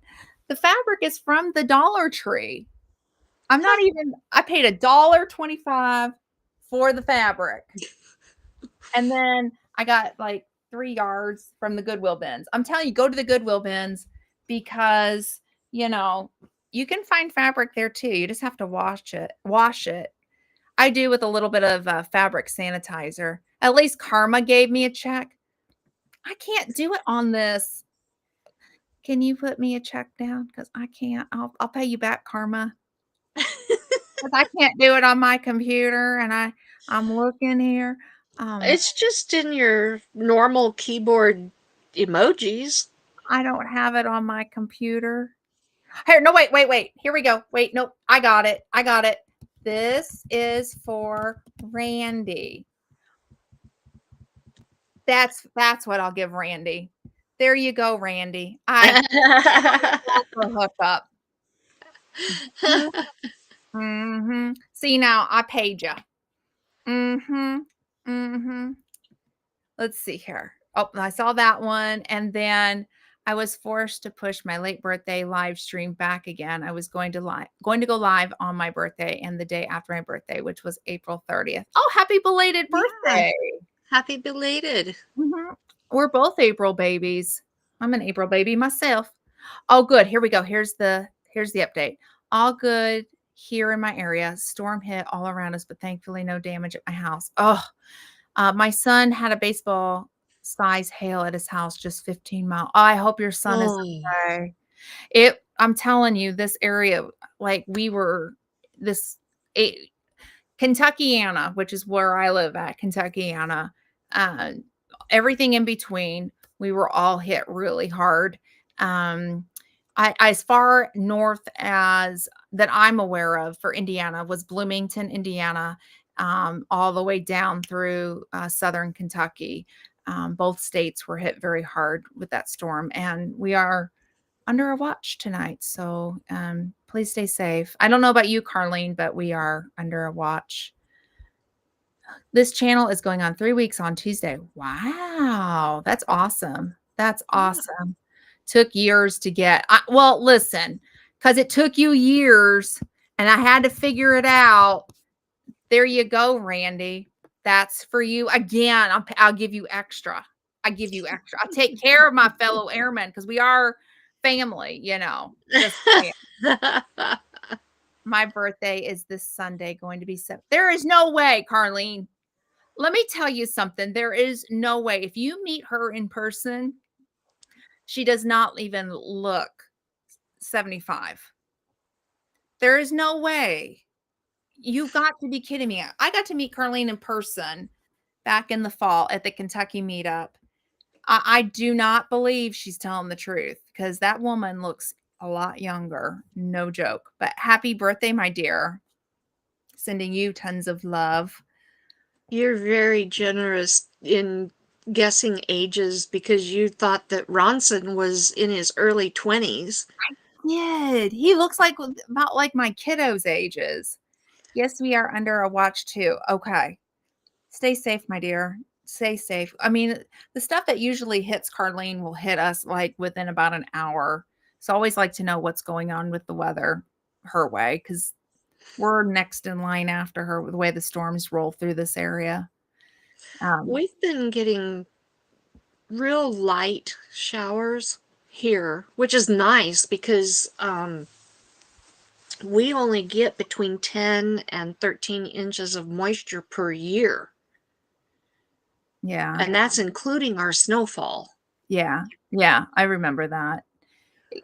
The fabric is from the Dollar Tree. I paid $1.25 for the fabric. And then I got like 3 yards from the Goodwill bins. I'm telling you, go to the Goodwill bins because, you know, you can find fabric there too. You just have to wash it. Wash it. I do with a little bit of fabric sanitizer. At least Karma gave me a check. I can't do it on this. Can you put me a check down? Because I can't. I'll pay you back, Karma. Because I can't do it on my computer, and I'm looking here. Um, It's just in your normal keyboard emojis. I don't have it on my computer. Here, no, wait. Here we go. Wait, nope. I got it. I got it. This is for Randy. That's what I'll give Randy. There you go, Randy. I also hook up. Mm-hmm. See now, I paid you. Mm-hmm. Mm-hmm. Let's see here. Oh, I saw that one. And then I was forced to push my late birthday live stream back again. I was going to go live on my birthday and the day after my birthday, which was April 30th. Oh, happy belated Yeah. birthday. Happy belated. Mhm. We're both April babies. I'm an April baby myself. Oh, good. Here we go. Here's the update. All good here in my area. Storm hit all around us, but thankfully no damage at my house. Oh, my son had a baseball size hail at his house, just 15 miles. Oh, I hope your son is Oh, okay. I'm telling you, this area, like we were this a, Kentuckiana, which is where I live at, Kentuckiana, uh, everything in between, we were all hit really hard. Um, as far north as that I'm aware of for Indiana was Bloomington, Indiana, all the way down through southern Kentucky. Both states were hit very hard with that storm, and we are under a watch tonight. So Please stay safe. I don't know about you, Carlene, but we are under a watch. This channel is going on 3 weeks on Tuesday. Wow, that's awesome. That's Yeah. awesome. Took years to get well, listen, because it took you years and I had to figure it out. There you go, Randy. That's for you. Again, I'll give you extra. I give you extra. I take care of my fellow airmen because we are family, you know. Just saying. My birthday is this Sunday going to be there is no way, Carlene. Let me tell you something. There is no way. If you meet her in person, she does not even look 75. There is no way. You got to be kidding me. I got to meet Carlene in person back in the fall at the Kentucky meetup. I do not believe she's telling the truth because that woman looks a lot younger. No joke. But happy birthday, my dear. Sending you tons of love. You're very generous in guessing ages because you thought that Ronson was in his early 20s. Did. He looks like about like my kiddos' ages. Yes, we are under a watch too. Okay. Stay safe, my dear. Stay safe. I mean, the stuff that usually hits Carlene will hit us like within about an hour. So I always like to know what's going on with the weather her way because we're next in line after her with the way the storms roll through this area. Um, We've been getting real light showers here, which is nice because we only get between 10 and 13 inches of moisture per year, yeah. and that's including our snowfall. Yeah. Yeah. I remember that.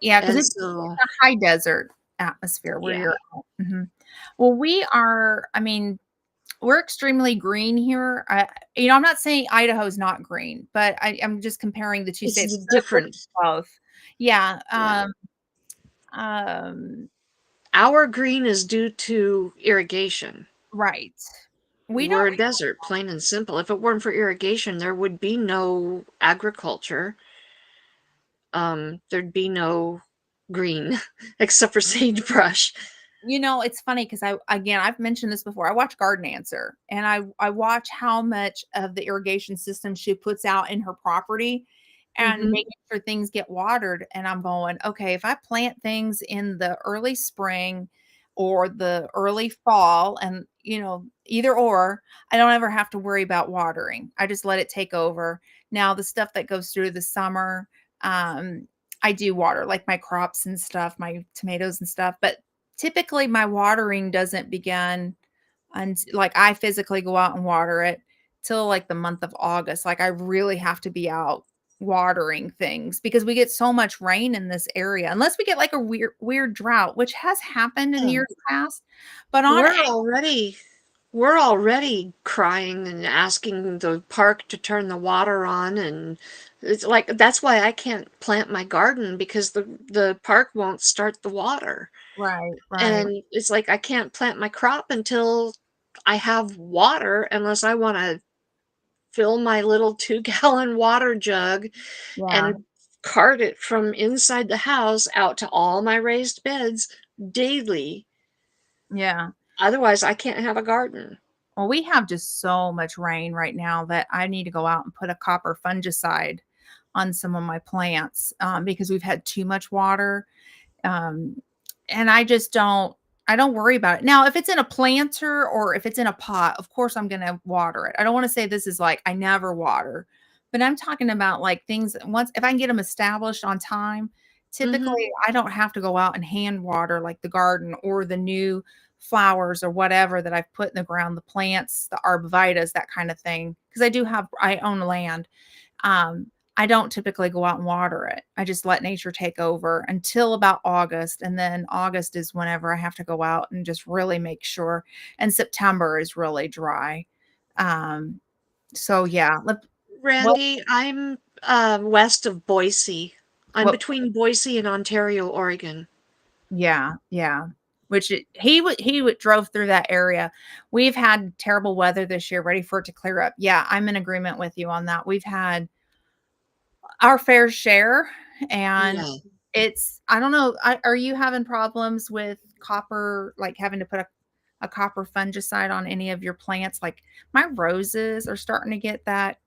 Yeah, because And it's so, a high desert atmosphere where yeah, you're at. Mhm. Well, we are I mean, we're extremely green here. I'm not saying Idaho's not green, but I'm just comparing the 2 it's states. They're pretty different. close. Yeah, Yeah. um, Our green is due to irrigation. right. We We're don't a desert, plain and simple. If it weren't for irrigation, there would be no agriculture. There'd be no green except for sagebrush. It's funny because I've mentioned this before. I watch Garden Answer, and I watch how much of the irrigation system she puts out in her property and Hmm. making sure things get watered, and I'm going, "Okay, if I plant things in the early spring or the early fall and, either or, I don't ever have to worry about watering. I just let it take over." Now, the stuff that goes through the summer, um, I do water, like my crops and stuff, my tomatoes and stuff, but typically my watering doesn't begin and like I physically go out and water it till like the month of August. Like I really have to be out watering things because we get so much rain in this area. Unless we get like a weird drought, which has happened in Yeah. years past. But on We're already we're already crying and asking the park to turn the water on, and it's like that's why I can't plant my garden because the park won't start the water. right, right. And it's like I can't plant my crop until I have water unless I want to fill my little 2-gallon water jug Yeah, and cart it from inside the house out to all my raised beds daily. yeah. Otherwise, I can't have a garden. Well, we have just so much rain right now that I need to go out and put a copper fungicide on some of my plants because we've had too much water. Um, and I don't worry about it. Now, if it's in a planter or if it's in a pot, of course I'm going to water it. I don't want to say this is like I never water, but I'm talking about like things once if I can get them established on time, Mhm. typically I don't have to go out and hand water like the garden or the new flowers or whatever that I've put in the ground, the plants, the arborvitaes, that kind of thing. Because I own land. Um, I don't typically go out and water it. I just let nature take over until about August. And then August is whenever I have to go out and just really make sure. And September is really dry. Um, so yeah. Well, Randy, I'm west of Boise. I'm what, between Boise and Ontario, Oregon. yeah, yeah. He drove through that area. We've had terrible weather this year, ready for it to clear up. Yeah, I'm in agreement with you on that. We've had our fair share, and Yeah. It's I don't know, are you having problems with copper, like, having to put a copper fungicide on any of your plants? Like, my roses are starting to get that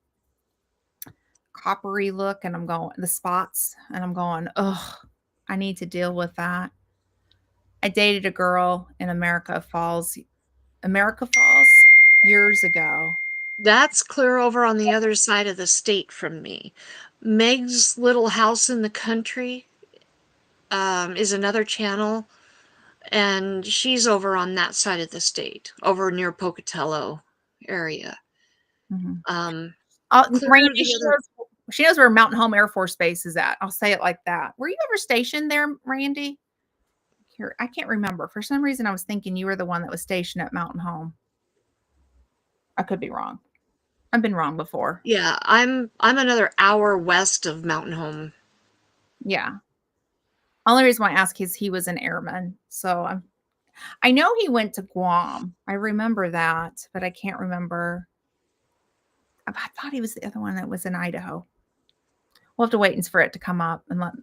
coppery look, and I'm going the spots, and I'm going, "Ugh, I need to deal with that." I dated a girl in America Falls years ago. That's clear over on the other side of the state from me. Meg's Little House in the Country is another channel, and she's over on that side of the state, over near Pocatello area. Mhm. Um, Randy, clear the other. she knows where Mountain Home Air Force Base is at. I'll say it like that. Were you ever stationed there, Randy? Here, I can't remember. For some reason, I was thinking you were the one that was stationed at Mountain Home. I could be wrong. I've been wrong before. Yeah, I'm another hour west of Mountain Home. Yeah. Only reason why I ask is he was an airman. I know he went to Guam. I remember that, but I can't remember. I thought he was the other one that was in Idaho. We'll have to wait and for it to come up and let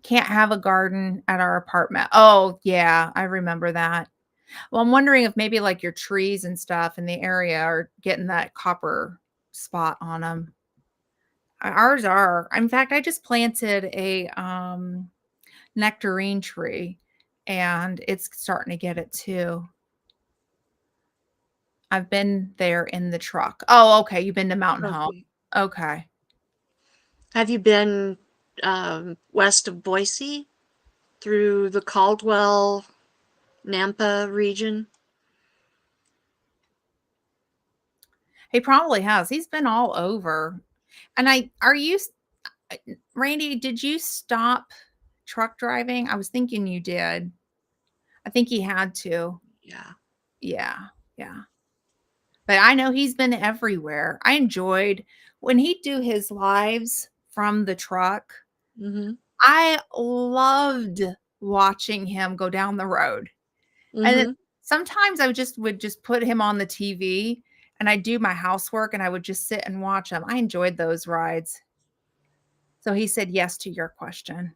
can't have a garden at our apartment. Oh, yeah, I remember that. Well, I'm wondering if maybe like your trees and stuff in the area are getting that copper spot on them. Ours are. In fact, I just planted a nectarine tree and it's starting to get it too. I've been there in the truck. Oh, okay. You've been to Mountain Home. Okay. Okay. Have you been west of Boise through the Caldwell, Nampa region? He probably has. He's been all over. And uh, Randy, did you stop truck driving? I was thinking you did. I think he had to. Yeah. Yeah. Yeah. But I know he's been everywhere. I enjoyed when he'd do his lives from the truck. Mm-hmm. I loved watching him go down the road. And then Mm-hmm. sometimes I would just put him on the TV and I'd do my housework and I would just sit and watch him. I enjoyed those rides. So he said yes to your question.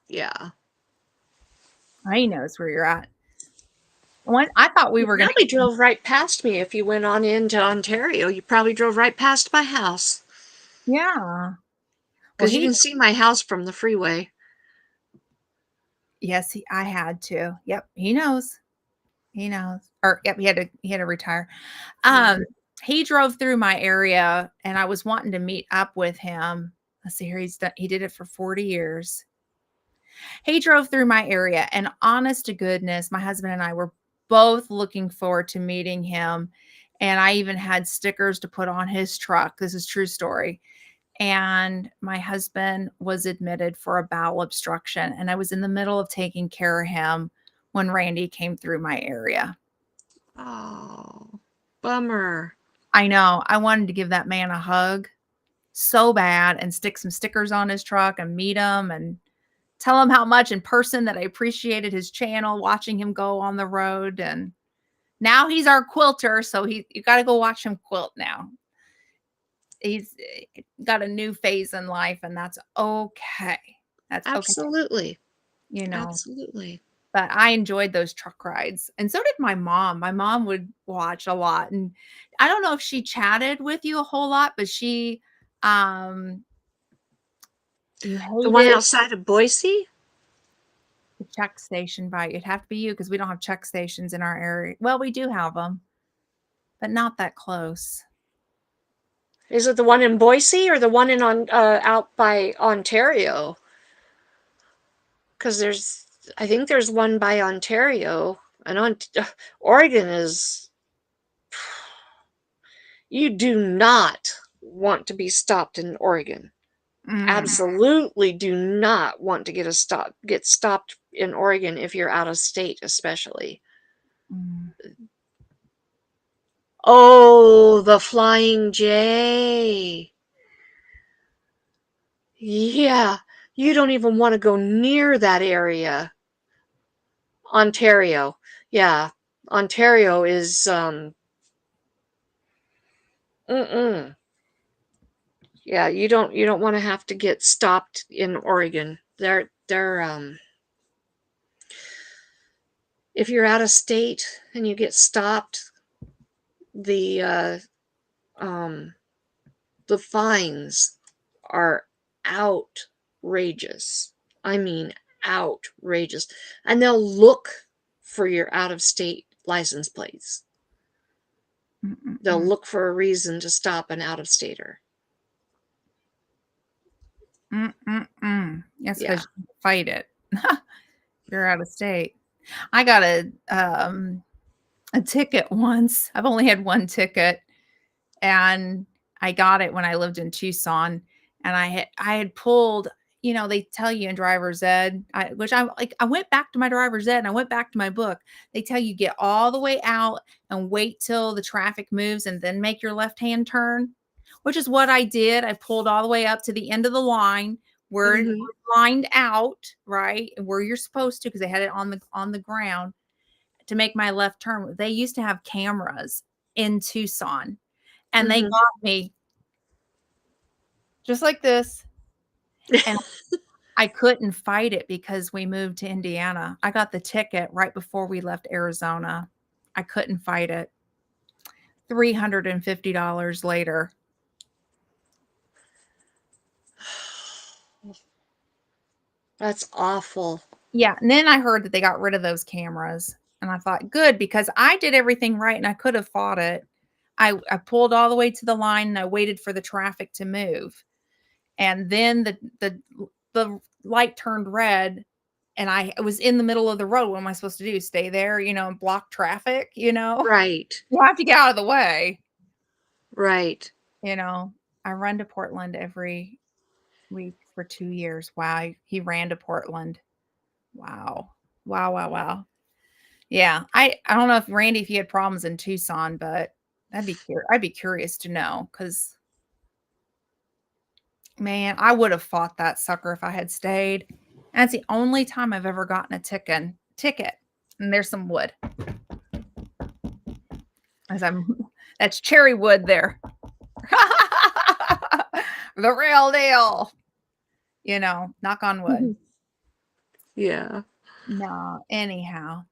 Yeah. He knows where you're at. When I thought we You were gonna probably drove right past me if you went on into Ontario. You probably drove right past my house yeah. Well, because you can see my house from the freeway. yes, I had to. Yep, he knows. He knows. Or yep, he had to retire. Yeah. Um, he drove through my area and I was wanting to meet up with him. Let's see here. He did it for 40 years. He drove through my area and honest to goodness, my husband and I were both looking forward to meeting him. And I even had stickers to put on his truck. This is true story. And my husband was admitted for a bowel obstruction and I was in the middle of taking care of him when Randy came through my area. Oh, bummer. I know. I wanted to give that man a hug so bad and stick some stickers on his truck and meet him and tell him how much in person that I appreciated his channel, watching him go on the road. And now he's our quilter, so you got to go watch him quilt now. He's got a new phase in life, and that's okay. That's okay, Absolutely. you know. Absolutely. But I enjoyed those truck rides, and so did my mom. My mom would watch a lot, and I don't know if she chatted with you a whole lot, but um, you The one hated outside of Boise? the check station by it'd have to be you because we don't have check stations in our area. Well, we do have them, but not that close. Is it the one in Boise or the one in on out by Ontario? Because I think there's one by Ontario, and Oregon is. You do not want to be stopped in Oregon. Mm, Absolutely do not want to get stopped in Oregon if you're out of state, especially. mm, Oh, the Flying J. Yeah, you don't even want to go near that area. Ontario. Yeah, Ontario is mm-mm. Yeah, you don't want to have to get stopped in Oregon. They're if you're out of state and you get stopped, the um the fines are outrageous. I mean, outrageous. And they'll look for your out of state license plates. They'll Mm-mm-mm. look for a reason to stop an out of stater. Mm-mm-mm. That's Yeah. because you fight it. You're out of state. I got a ticket once. I've only had one ticket, and I got it when I lived in Tucson, and I had pulled, they tell you in driver's ed, which I'm like, I went back to my driver's ed and I went back to my book. They tell you get all the way out and wait till the traffic moves and then make your left-hand turn, which is what I did. I pulled all the way up to the end of the line where it Mhm. was lined out, right? Where you're supposed to, because they had it on the ground to make my left turn. They used to have cameras in Tucson, and they Mhm. got me just like this, and I couldn't fight it because we moved to Indiana. I got the ticket right before we left Arizona. I couldn't fight it. $350 later. That's awful. Yeah, and then I heard that they got rid of those cameras, and I thought, "Good, because I did everything right and I could have fought it." I pulled all the way to the line and I waited for the traffic to move. And then the light turned red, and I was in the middle of the road. What am I supposed to do? Stay there, and block traffic, you know? Right. You have to get out of the way, Right. you know? I run to Portland every week for 2 years. Wow, he ran to Portland. Wow. Wow, wow, wow. Yeah, I don't know if Randy, if he had problems in Tucson, but I'd be curious to know, because man, I would have fought that sucker if I had stayed. That's the only time I've ever gotten a ticket. And there's some wood. As I'm That's cherry wood there. The real deal. Knock on wood. Yeah. No, anyhow.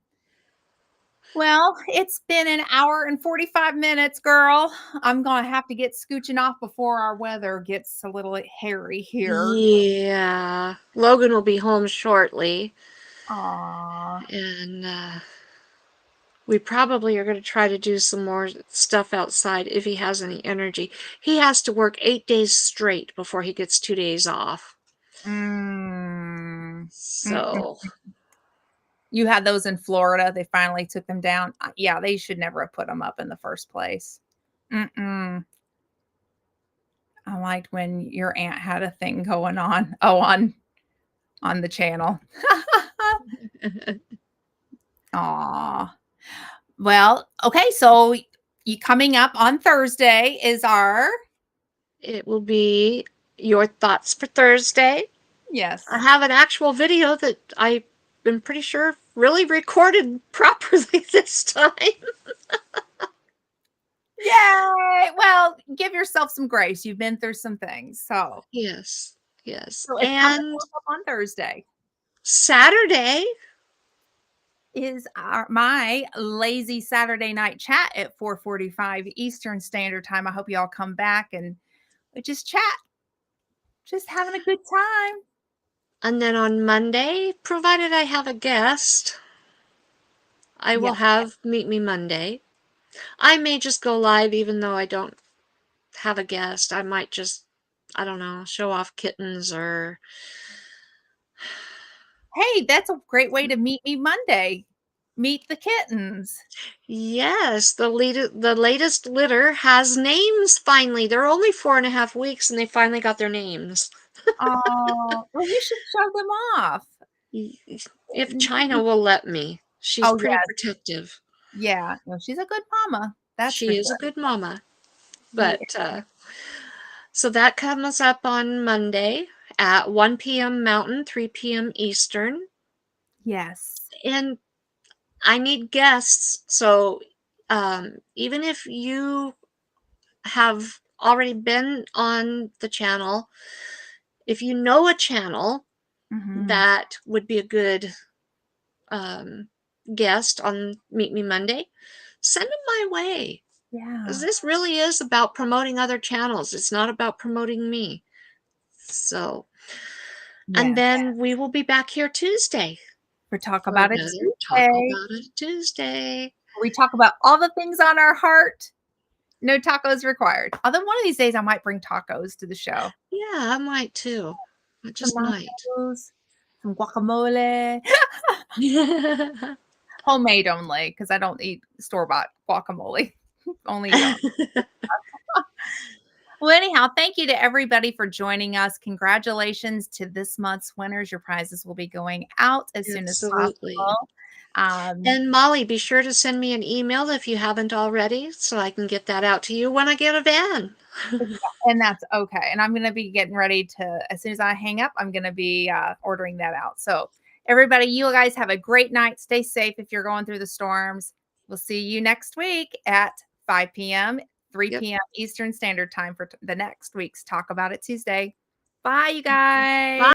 Well, it's been an hour and 45 minutes, girl. I'm gonna have to get scooching off before our weather gets a little hairy here. Yeah. Logan will be home shortly, Aw. and we probably are going to try to do some more stuff outside if he has any energy. He has to work 8 days straight before he gets 2 days off. Mm. Mm-mm. So, You had those in Florida, they finally took them down. Yeah, they should never have put them up in the first place. Mm-mm. I liked when your aunt had a thing going on. Oh, on the channel. Aw. Well, okay, so you coming up on Thursday is our it will be your thoughts for Thursday. I yes. have an actual video that I've been pretty sure really recorded properly this time. Yay! Well, give yourself some grace. You've been through some things. So Yes, yes. so it's coming And up on Thursday. Saturday, Is my lazy Saturday night chat at 4:45 Eastern Standard Time. I hope you all come back and we just chat, just having a good time. and then on Monday, provided I have a guest, I Yeah. will have Meet Me Monday. I may just go live even though I don't have a guest. I might just, I don't know, show off kittens or. Hey, that's a great way to meet me Monday. Meet the kittens. Yes, the latest litter has names finally. They're only 4.5 weeks and they finally got their names. Oh, well, you should show them off. If China will let me. She's Oh, pretty yes. protective. Yeah. No, she's a good mama. That's for She is a sure. good mama. Yeah. But so that comes up on Monday at 1 p.m. Mountain, 3 p.m. Eastern. Yes. And I need guests. So even if you have already been on the channel, if you know a channel Mhm. that would be a good um, guest on Meet Me Monday, send them my way. 'Cause Yeah. this really is about promoting other channels. It's not about promoting me. So, and Yes. then we will be back here Tuesday For Talk for About It another Talk Tuesday. About It Tuesday. We talk about all the things on our heart. No tacos required. Although one of these days I might bring tacos to the show. Yeah, I might too. I Some just might. nachos, some guacamole. Homemade only, because I don't eat store-bought guacamole. Only eat on. Well, anyhow, thank you to everybody for joining us. Congratulations to this month's winners. Your prizes will be going out as soon as Absolutely. possible. Um, And Molly, be sure to send me an email if you haven't already so I can get that out to you when I get a van. and that's okay. And I'm gonna be getting ready to, as soon as I hang up, I'm gonna be ordering that out. So everybody, you guys have a great night. Stay safe if you're going through the storms. We'll see you next week at 5 p.m., Yep. 3 p.m. Eastern Standard Time for the next week's Talk About It Tuesday. Bye, you Bye. guys.